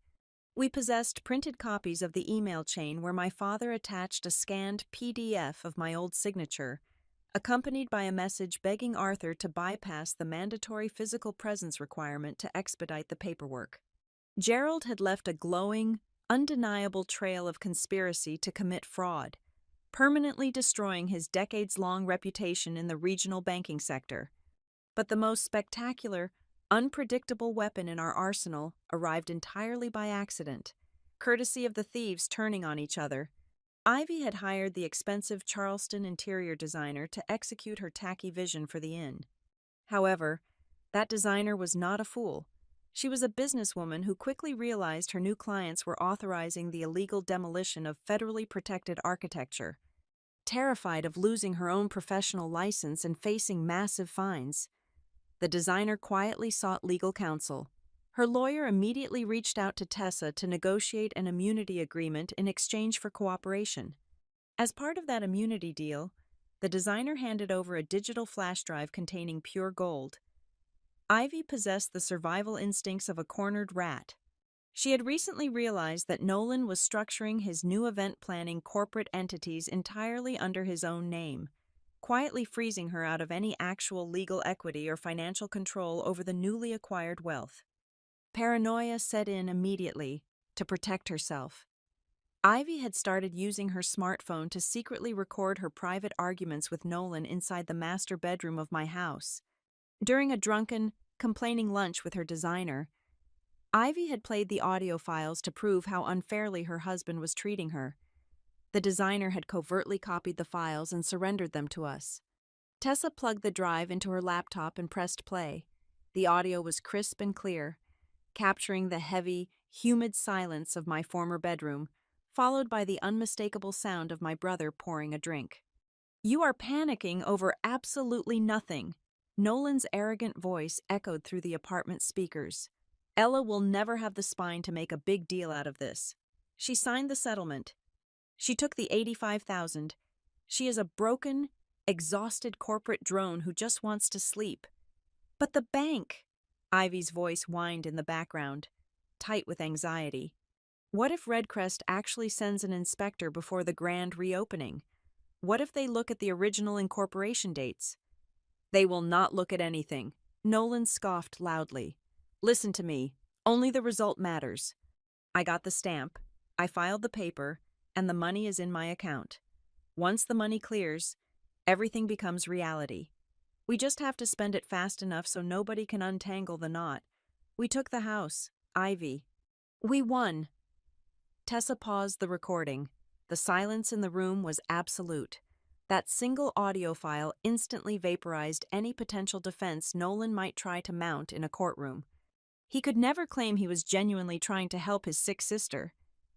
We possessed printed copies of the email chain where my father attached a scanned PDF of my old signature, accompanied by a message begging Arthur to bypass the mandatory physical presence requirement to expedite the paperwork. Gerald had left a glowing, undeniable trail of conspiracy to commit fraud, permanently destroying his decades-long reputation in the regional banking sector. But the most spectacular, unpredictable weapon in our arsenal arrived entirely by accident, courtesy of the thieves turning on each other. Ivy had hired the expensive Charleston interior designer to execute her tacky vision for the inn. However, that designer was not a fool. She was a businesswoman who quickly realized her new clients were authorizing the illegal demolition of federally protected architecture. Terrified of losing her own professional license and facing massive fines, the designer quietly sought legal counsel. Her lawyer immediately reached out to Tessa to negotiate an immunity agreement in exchange for cooperation. As part of that immunity deal, the designer handed over a digital flash drive containing pure gold. Ivy possessed the survival instincts of a cornered rat. She had recently realized that Nolan was structuring his new event planning corporate entities entirely under his own name, quietly freezing her out of any actual legal equity or financial control over the newly acquired wealth. Paranoia set in immediately to protect herself. Ivy had started using her smartphone to secretly record her private arguments with Nolan inside the master bedroom of my house. During a drunken, complaining lunch with her designer, Ivy had played the audio files to prove how unfairly her husband was treating her. The designer had covertly copied the files and surrendered them to us. Tessa plugged the drive into her laptop and pressed play. The audio was crisp and clear, capturing the heavy, humid silence of my former bedroom, followed by the unmistakable sound of my brother pouring a drink. "You are panicking over absolutely nothing." Nolan's arrogant voice echoed through the apartment speakers. "Ella will never have the spine to make a big deal out of this. She signed the settlement. She took the $85,000. She is a broken, exhausted corporate drone who just wants to sleep." "But the bank," Ivy's voice whined in the background, tight with anxiety. "What if Redcrest actually sends an inspector before the grand reopening? What if they look at the original incorporation dates?" "They will not look at anything," Nolan scoffed loudly. "Listen to me. Only the result matters. I got the stamp, I filed the paper, and the money is in my account. Once the money clears, everything becomes reality. We just have to spend it fast enough so nobody can untangle the knot. We took the house, Ivy. We won." Tessa paused the recording. The silence in the room was absolute. That single audio file instantly vaporized any potential defense Nolan might try to mount in a courtroom. He could never claim he was genuinely trying to help his sick sister.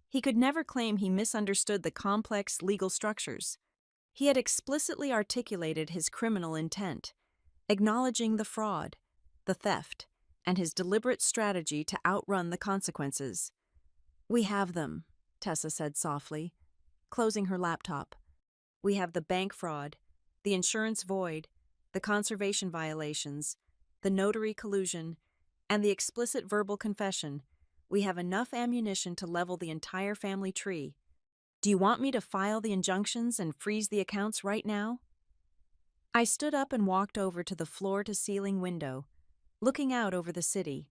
He could never claim he misunderstood the complex legal structures. He had explicitly articulated his criminal intent, acknowledging the fraud, the theft, and his deliberate strategy to outrun the consequences. "We have them," Tessa said softly, closing her laptop. "We have the bank fraud, the insurance void, the conservation violations, the notary collusion, and the explicit verbal confession. We have enough ammunition to level the entire family tree. Do you want me to file the injunctions and freeze the accounts right now?" I stood up and walked over to the floor-to-ceiling window, looking out over the city.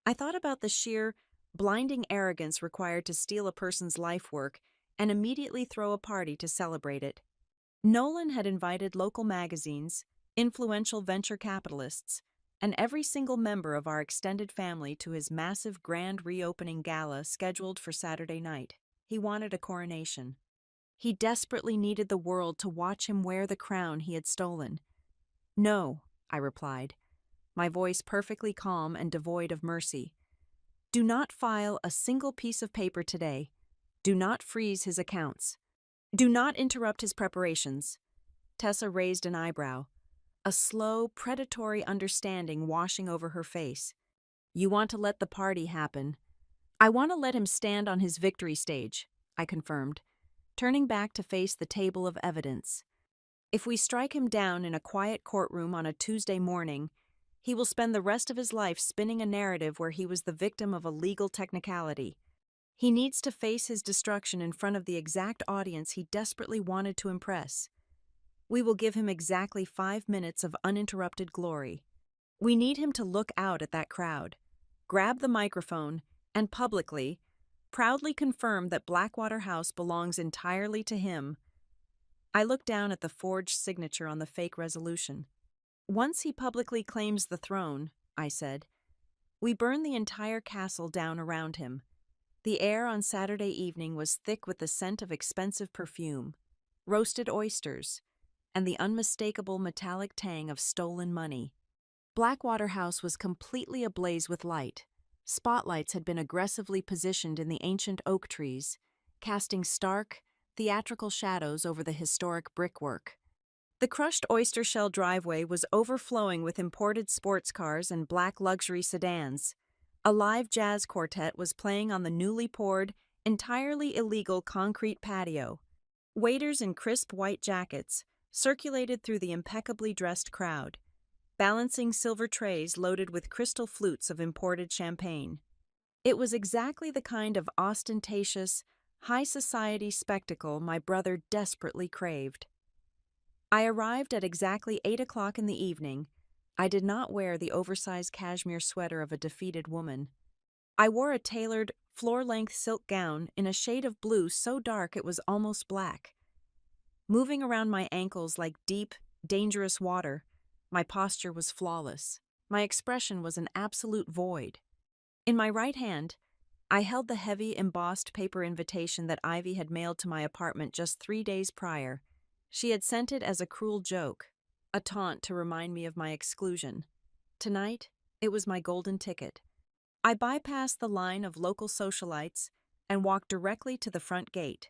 I thought about the sheer, blinding arrogance required to steal a person's life work and immediately throw a party to celebrate it. Nolan had invited local magazines, influential venture capitalists, and every single member of our extended family to his massive grand reopening gala scheduled for Saturday night. He wanted a coronation. He desperately needed the world to watch him wear the crown he had stolen. "No," I replied, my voice perfectly calm and devoid of mercy. "Do not file a single piece of paper today. Do not freeze his accounts. Do not interrupt his preparations." Tessa raised an eyebrow, a slow, predatory understanding washing over her face. "You want to let the party happen." "I want to let him stand on his victory stage," I confirmed, turning back to face the table of evidence. "If we strike him down in a quiet courtroom on a Tuesday morning, he will spend the rest of his life spinning a narrative where he was the victim of a legal technicality. He needs to face his destruction in front of the exact audience he desperately wanted to impress. We will give him exactly 5 minutes of uninterrupted glory. We need him to look out at that crowd, grab the microphone, and publicly, proudly confirm that Blackwater House belongs entirely to him." I looked down at the forged signature on the fake resolution. "Once he publicly claims the throne," I said, "we burn the entire castle down around him." The air on Saturday evening was thick with the scent of expensive perfume, roasted oysters, and the unmistakable metallic tang of stolen money. Blackwater House was completely ablaze with light. Spotlights had been aggressively positioned in the ancient oak trees, casting stark, theatrical shadows over the historic brickwork. The crushed oyster shell driveway was overflowing with imported sports cars and black luxury sedans. A live jazz quartet was playing on the newly poured, entirely illegal concrete patio. Waiters in crisp white jackets circulated through the impeccably dressed crowd, balancing silver trays loaded with crystal flutes of imported champagne. It was exactly the kind of ostentatious, high-society spectacle my brother desperately craved. I arrived at exactly 8 o'clock in the evening. I did not wear the oversized cashmere sweater of a defeated woman. I wore a tailored, floor-length silk gown in a shade of blue so dark it was almost black. Moving around my ankles like deep, dangerous water, my posture was flawless. My expression was an absolute void. In my right hand, I held the heavy, embossed paper invitation that Ivy had mailed to my apartment just 3 days prior. She had sent it as a cruel joke, a taunt to remind me of my exclusion. Tonight, it was my golden ticket. I bypassed the line of local socialites and walked directly to the front gate.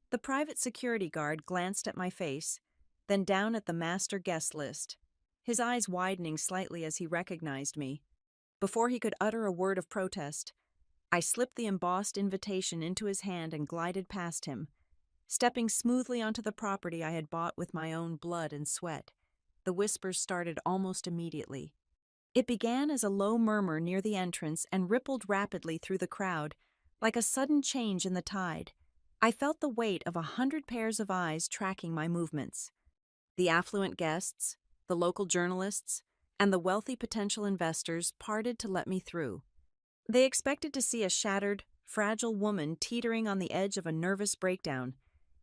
The private security guard glanced at my face, then down at the master guest list, his eyes widening slightly as he recognized me. Before he could utter a word of protest, I slipped the embossed invitation into his hand and glided past him, stepping smoothly onto the property I had bought with my own blood and sweat. The whispers started almost immediately. It began as a low murmur near the entrance and rippled rapidly through the crowd, like a sudden change in the tide. I felt the weight of 100 pairs of eyes tracking my movements. The affluent guests, the local journalists, and the wealthy potential investors parted to let me through. They expected to see a shattered, fragile woman teetering on the edge of a nervous breakdown,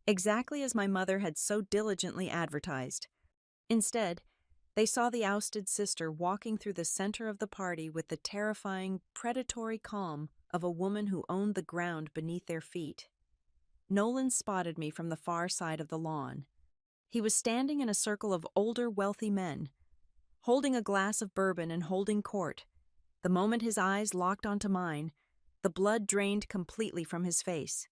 exactly as my mother had so diligently advertised. Instead, they saw the ousted sister walking through the center of the party with the terrifying, predatory calm of a woman who owned the ground beneath their feet. Nolan spotted me from the far side of the lawn. He was standing in a circle of older, wealthy men, holding a glass of bourbon and holding court. The moment his eyes locked onto mine, the blood drained completely from his face.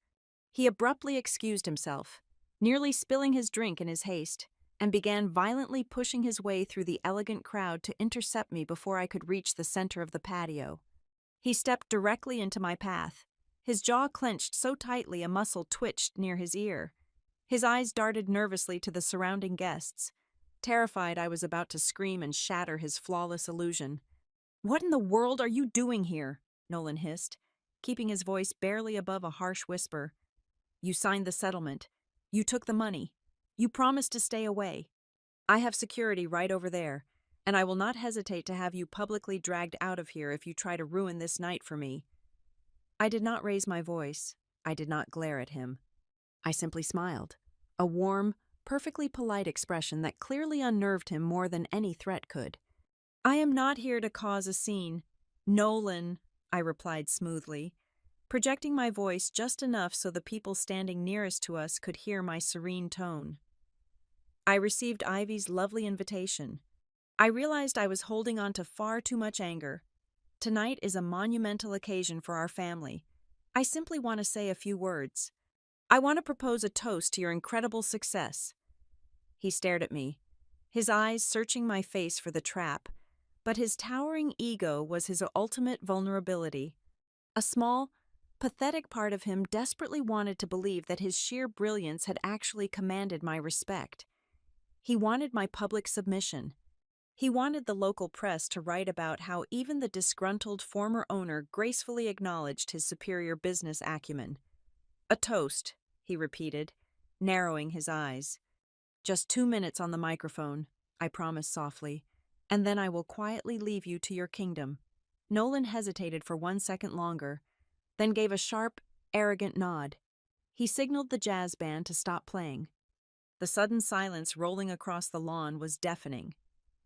He abruptly excused himself, nearly spilling his drink in his haste, and began violently pushing his way through the elegant crowd to intercept me before I could reach the center of the patio. He stepped directly into my path. His jaw clenched so tightly a muscle twitched near his ear. His eyes darted nervously to the surrounding guests, terrified I was about to scream and shatter his flawless illusion. "What in the world are you doing here?" Nolan hissed, keeping his voice barely above a harsh whisper. "You signed the settlement. You took the money. You promised to stay away. I have security right over there, and I will not hesitate to have you publicly dragged out of here if you try to ruin this night for me." I did not raise my voice. I did not glare at him. I simply smiled, a warm, perfectly polite expression that clearly unnerved him more than any threat could. "I am not here to cause a scene. Nolan," I replied smoothly, projecting my voice just enough so the people standing nearest to us could hear my serene tone. I received Ivy's lovely invitation. I realized I was holding on to far too much anger. Tonight is a monumental occasion for our family. I simply want to say a few words. I want to propose a toast to your incredible success." He stared at me, his eyes searching my face for the trap, but his towering ego was his ultimate vulnerability. A small, pathetic part of him desperately wanted to believe that his sheer brilliance had actually commanded my respect. He wanted my public submission. He wanted the local press to write about how even the disgruntled former owner gracefully acknowledged his superior business acumen. "A toast," he repeated, narrowing his eyes. "Just 2 minutes on the microphone," I promised softly, "and then I will quietly leave you to your kingdom." Nolan hesitated for 1 second longer, then gave a sharp, arrogant nod. He signaled the jazz band to stop playing. The sudden silence rolling across the lawn was deafening.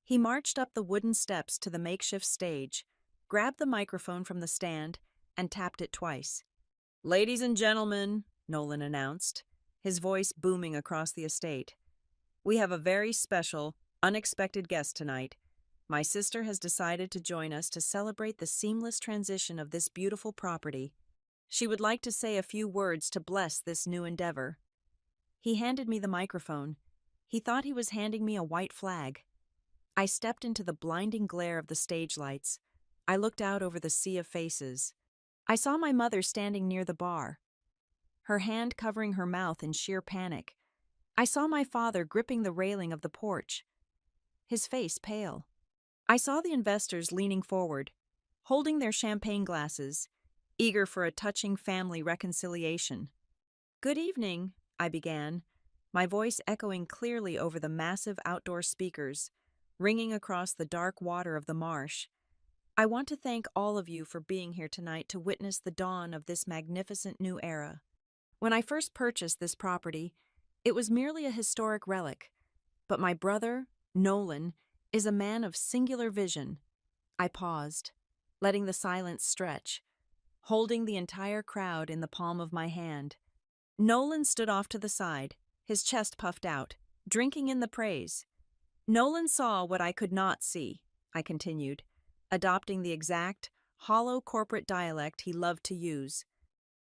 He marched up the wooden steps to the makeshift stage, grabbed the microphone from the stand, and tapped it twice. "Ladies and gentlemen," Nolan announced, his voice booming across the estate, "we have a very special, unexpected guest tonight. My sister has decided to join us to celebrate the seamless transition of this beautiful property. She would like to say a few words to bless this new endeavor." He handed me the microphone. He thought he was handing me a white flag. I stepped into the blinding glare of the stage lights. I looked out over the sea of faces. I saw my mother standing near the bar, her hand covering her mouth in sheer panic. I saw my father gripping the railing of the porch, his face pale. I saw the investors leaning forward, holding their champagne glasses, eager for a touching family reconciliation. "Good evening," I began, my voice echoing clearly over the massive outdoor speakers, ringing across the dark water of the marsh. "I want to thank all of you for being here tonight to witness the dawn of this magnificent new era. When I first purchased this property, it was merely a historic relic, but my brother, Nolan, is a man of singular vision." I paused, letting the silence stretch, holding the entire crowd in the palm of my hand. Nolan stood off to the side, his chest puffed out, drinking in the praise. "Nolan saw what I could not see," I continued, adopting the exact, hollow corporate dialect he loved to use.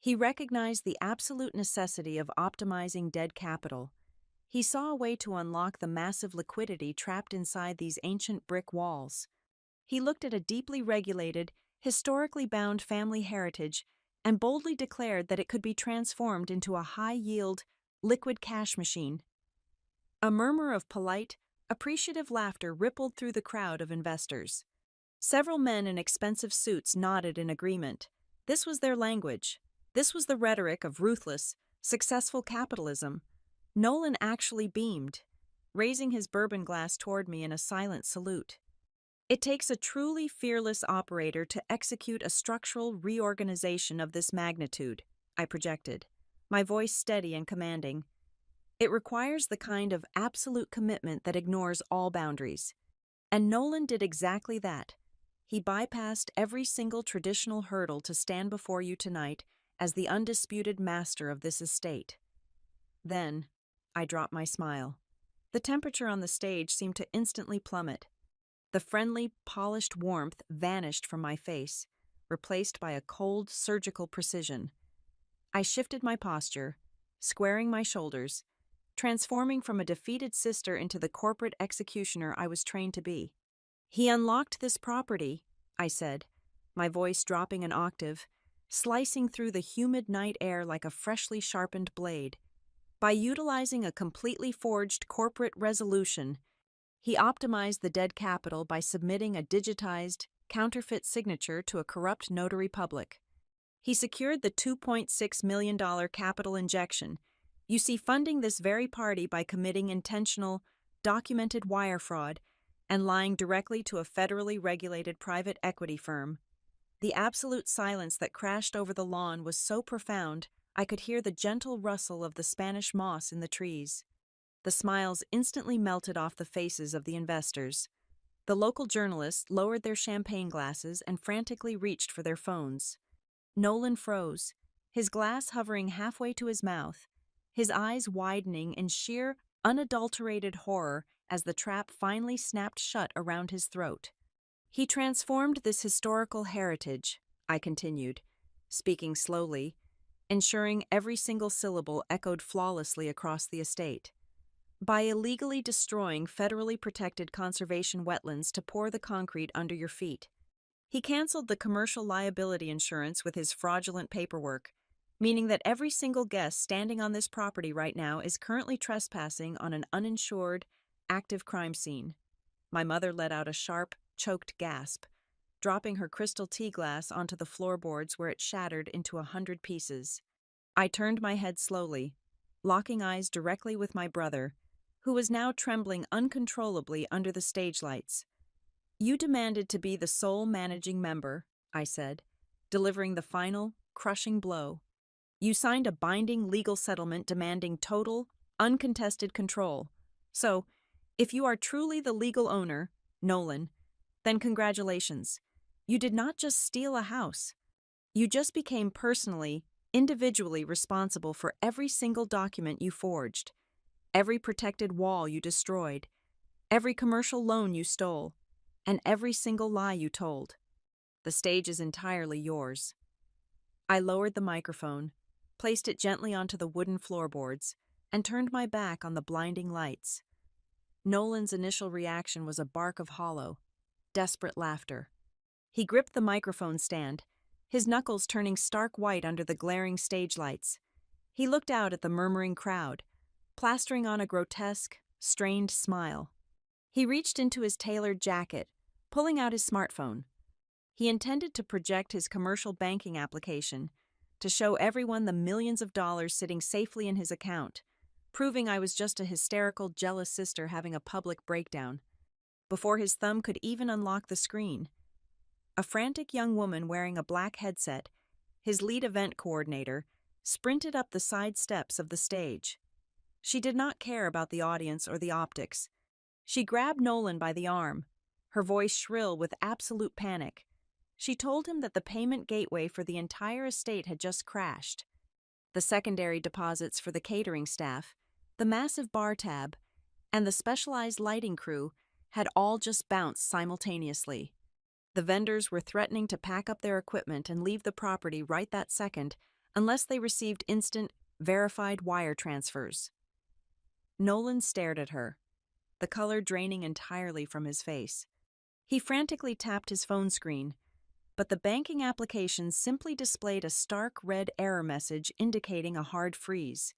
"He recognized the absolute necessity of optimizing dead capital. He saw a way to unlock the massive liquidity trapped inside these ancient brick walls. He looked at a deeply regulated, historically bound family heritage and boldly declared that it could be transformed into a high-yield, liquid cash machine." A murmur of polite, appreciative laughter rippled through the crowd of investors. Several men in expensive suits nodded in agreement. This was their language. This was the rhetoric of ruthless, successful capitalism. Nolan actually beamed, raising his bourbon glass toward me in a silent salute. "It takes a truly fearless operator to execute a structural reorganization of this magnitude," I projected, my voice steady and commanding. "It requires the kind of absolute commitment that ignores all boundaries." And Nolan did exactly that. He bypassed every single traditional hurdle to stand before you tonight as the undisputed master of this estate. Then, I dropped my smile. The temperature on the stage seemed to instantly plummet. The friendly, polished warmth vanished from my face, replaced by a cold, surgical precision. I shifted my posture, squaring my shoulders, transforming from a defeated sister into the corporate executioner I was trained to be. "He unlocked this property," I said, my voice dropping an octave, slicing through the humid night air like a freshly sharpened blade. "By utilizing a completely forged corporate resolution, he optimized the dead capital by submitting a digitized, counterfeit signature to a corrupt notary public. He secured the $2.6 million capital injection, you see, funding this very party by committing intentional, documented wire fraud and lying directly to a federally regulated private equity firm." The absolute silence that crashed over the lawn was so profound I could hear the gentle rustle of the Spanish moss in the trees. The smiles instantly melted off the faces of the investors. The local journalists lowered their champagne glasses and frantically reached for their phones. Nolan froze, his glass hovering halfway to his mouth, his eyes widening in sheer, unadulterated horror as the trap finally snapped shut around his throat. He transformed this historical heritage, I continued, speaking slowly, ensuring every single syllable echoed flawlessly across the estate, by illegally destroying federally protected conservation wetlands to pour the concrete under your feet. He canceled the commercial liability insurance with his fraudulent paperwork, meaning that every single guest standing on this property right now is currently trespassing on an uninsured, active crime scene. My mother let out a sharp, choked gasp, dropping her crystal tea glass onto the floorboards where it shattered into 100 pieces. I turned my head slowly, locking eyes directly with my brother, who was now trembling uncontrollably under the stage lights. "You demanded to be the sole managing member," I said, delivering the final, crushing blow. "You signed a binding legal settlement demanding total, uncontested control. So, if you are truly the legal owner, Nolan, then congratulations. You did not just steal a house. You just became personally, individually responsible for every single document you forged, every protected wall you destroyed, every commercial loan you stole, and every single lie you told. The stage is entirely yours." I lowered the microphone, placed it gently onto the wooden floorboards, and turned my back on the blinding lights. Nolan's initial reaction was a bark of hollow, desperate laughter. He gripped the microphone stand, his knuckles turning stark white under the glaring stage lights. He looked out at the murmuring crowd, plastering on a grotesque, strained smile. He reached into his tailored jacket, pulling out his smartphone. He intended to project his commercial banking application, to show everyone the millions of dollars sitting safely in his account, proving I was just a hysterical, jealous sister having a public breakdown. Before his thumb could even unlock the screen, a frantic young woman wearing a black headset, his lead event coordinator, sprinted up the side steps of the stage. She did not care about the audience or the optics. She grabbed Nolan by the arm, her voice shrill with absolute panic. She told him that the payment gateway for the entire estate had just crashed. The secondary deposits for the catering staff, the massive bar tab, and the specialized lighting crew had all just bounced simultaneously. The vendors were threatening to pack up their equipment and leave the property right that second unless they received instant, verified wire transfers. Nolan stared at her, the color draining entirely from his face. He frantically tapped his phone screen, but the banking application simply displayed a stark red error message indicating a hard freeze.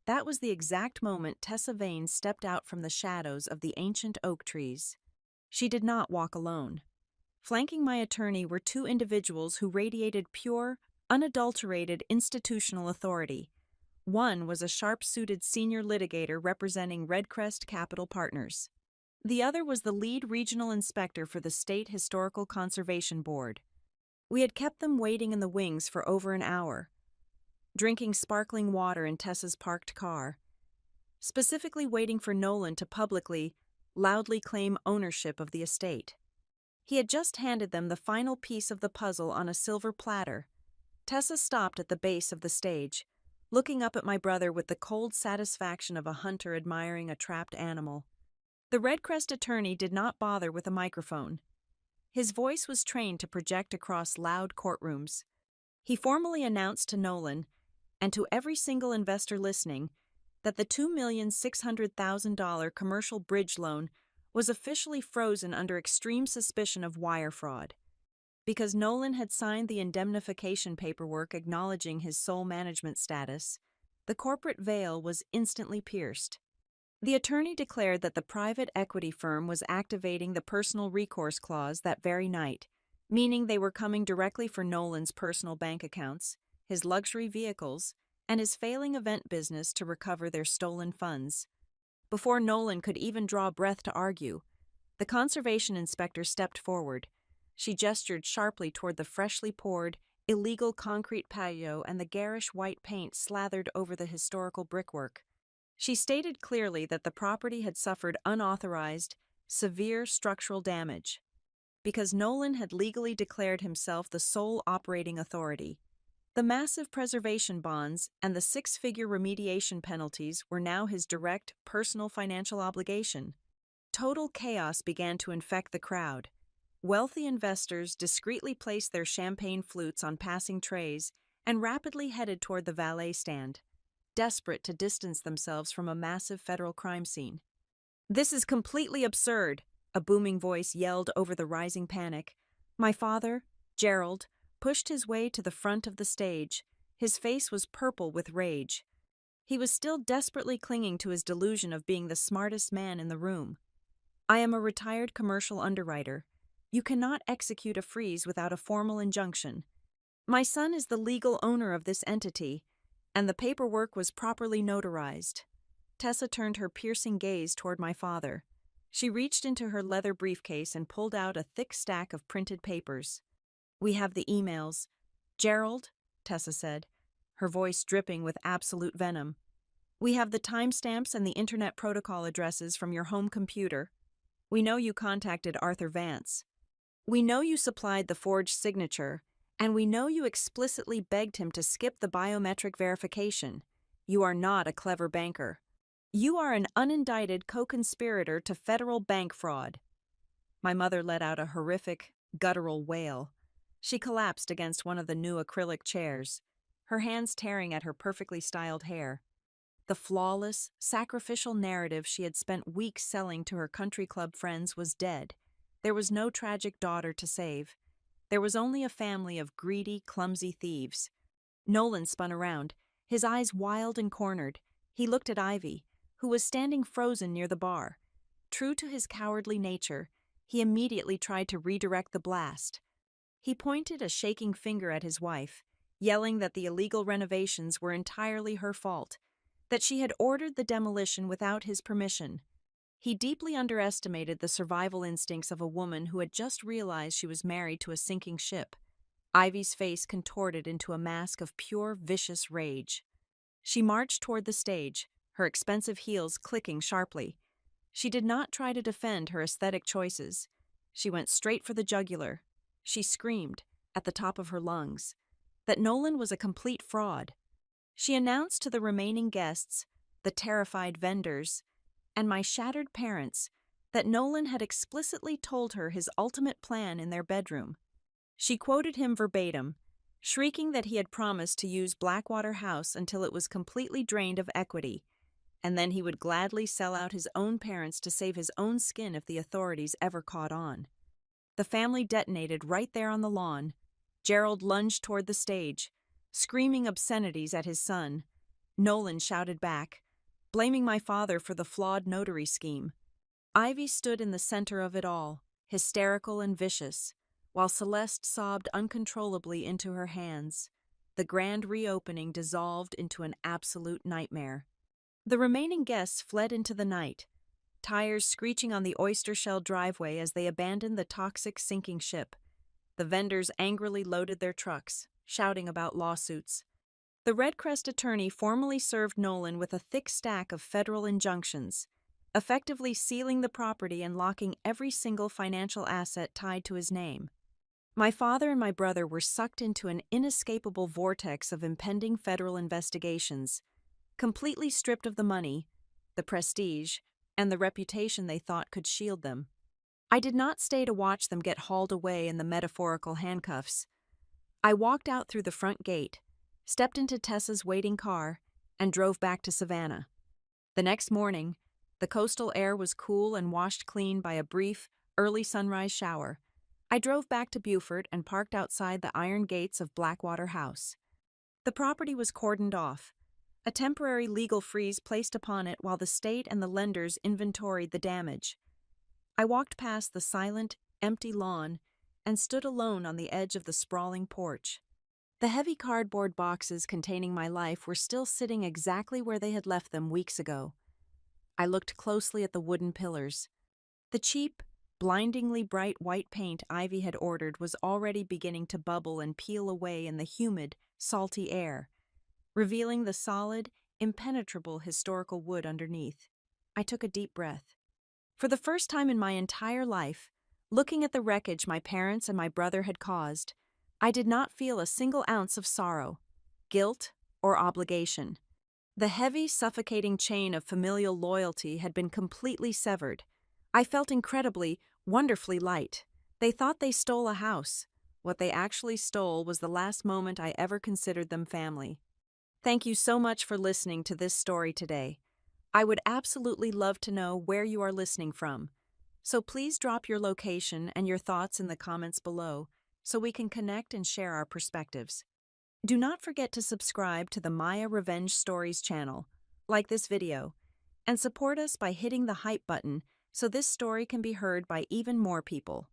That was the exact moment Tessa Vane stepped out from the shadows of the ancient oak trees. She did not walk alone. Flanking my attorney were two individuals who radiated pure, unadulterated institutional authority. One was a sharp-suited senior litigator representing Redcrest Capital Partners. The other was the lead regional inspector for the State Historical Conservation Board. We had kept them waiting in the wings for over an hour, drinking sparkling water in Tessa's parked car, specifically waiting for Nolan to publicly, loudly claim ownership of the estate. He had just handed them the final piece of the puzzle on a silver platter. Tessa stopped at the base of the stage, looking up at my brother with the cold satisfaction of a hunter admiring a trapped animal. The Redcrest attorney did not bother with a microphone. His voice was trained to project across loud courtrooms. He formally announced to Nolan, and to every single investor listening, that the $2,600,000 commercial bridge loan was officially frozen under extreme suspicion of wire fraud. Because Nolan had signed the indemnification paperwork acknowledging his sole management status, the corporate veil was instantly pierced. The attorney declared that the private equity firm was activating the personal recourse clause that very night, meaning they were coming directly for Nolan's personal bank accounts, his luxury vehicles, and his failing event business to recover their stolen funds. Before Nolan could even draw breath to argue, the conservation inspector stepped forward. She gestured sharply toward the freshly poured, illegal concrete patio and the garish white paint slathered over the historical brickwork. She stated clearly that the property had suffered unauthorized, severe structural damage. Because Nolan had legally declared himself the sole operating authority, the massive preservation bonds and the six-figure remediation penalties were now his direct personal financial obligation. Total chaos began to infect the crowd. Wealthy investors discreetly placed their champagne flutes on passing trays and rapidly headed toward the valet stand, desperate to distance themselves from a massive federal crime scene. "This is completely absurd," a booming voice yelled over the rising panic. My father, Gerald, pushed his way to the front of the stage. His face was purple with rage. He was still desperately clinging to his delusion of being the smartest man in the room. "I am a retired commercial underwriter. You cannot execute a freeze without a formal injunction. My son is the legal owner of this entity, and the paperwork was properly notarized." Tessa turned her piercing gaze toward my father. She reached into her leather briefcase and pulled out a thick stack of printed papers. "We have the emails." "Gerald," Tessa said, her voice dripping with absolute venom. "We have the timestamps and the internet protocol addresses from your home computer. We know you contacted Arthur Vance. We know you supplied the forged signature, and we know you explicitly begged him to skip the biometric verification. You are not a clever banker. You are an unindicted co-conspirator to federal bank fraud." My mother let out a horrific, guttural wail. She collapsed against one of the new acrylic chairs, her hands tearing at her perfectly styled hair. The flawless, sacrificial narrative she had spent weeks selling to her country club friends was dead. There was no tragic daughter to save. There was only a family of greedy, clumsy thieves. Nolan spun around, his eyes wild and cornered. He looked at Ivy, who was standing frozen near the bar. True to his cowardly nature, he immediately tried to redirect the blast. He pointed a shaking finger at his wife, yelling that the illegal renovations were entirely her fault, that she had ordered the demolition without his permission. He deeply underestimated the survival instincts of a woman who had just realized she was married to a sinking ship. Ivy's face contorted into a mask of pure, vicious rage. She marched toward the stage, her expensive heels clicking sharply. She did not try to defend her aesthetic choices. She went straight for the jugular. She screamed, at the top of her lungs, that Nolan was a complete fraud. She announced to the remaining guests, the terrified vendors, and my shattered parents, that Nolan had explicitly told her his ultimate plan in their bedroom. She quoted him verbatim, shrieking that he had promised to use Blackwater House until it was completely drained of equity, and then he would gladly sell out his own parents to save his own skin if the authorities ever caught on. The family detonated right there on the lawn. Gerald lunged toward the stage, screaming obscenities at his son. Nolan shouted back, blaming my father for the flawed notary scheme. Ivy stood in the center of it all, hysterical and vicious, while Celeste sobbed uncontrollably into her hands. The grand reopening dissolved into an absolute nightmare. The remaining guests fled into the night, tires screeching on the oyster-shell driveway as they abandoned the toxic sinking ship. The vendors angrily loaded their trucks, shouting about lawsuits. The Red Crest attorney formally served Nolan with a thick stack of federal injunctions, effectively sealing the property and locking every single financial asset tied to his name. My father and my brother were sucked into an inescapable vortex of impending federal investigations, completely stripped of the money, the prestige, and the reputation they thought could shield them. I did not stay to watch them get hauled away in the metaphorical handcuffs. I walked out through the front gate, stepped into Tessa's waiting car, and drove back to Savannah. The next morning, the coastal air was cool and washed clean by a brief, early sunrise shower. I drove back to Beaufort and parked outside the iron gates of Blackwater House. The property was cordoned off, a temporary legal freeze placed upon it while the state and the lenders inventoried the damage. I walked past the silent, empty lawn and stood alone on the edge of the sprawling porch. The heavy cardboard boxes containing my life were still sitting exactly where they had left them weeks ago. I looked closely at the wooden pillars. The cheap, blindingly bright white paint Ivy had ordered was already beginning to bubble and peel away in the humid, salty air, revealing the solid, impenetrable historical wood underneath. I took a deep breath. For the first time in my entire life, looking at the wreckage my parents and my brother had caused, I did not feel a single ounce of sorrow, guilt, or obligation. The heavy, suffocating chain of familial loyalty had been completely severed. I felt incredibly, wonderfully light. They thought they stole a house. What they actually stole was the last moment I ever considered them family. Thank you so much for listening to this story today. I would absolutely love to know where you are listening from. So please drop your location and your thoughts in the comments below so we can connect and share our perspectives. Do not forget to subscribe to the Maya Revenge Stories channel, like this video, and support us by hitting the hype button so this story can be heard by even more people.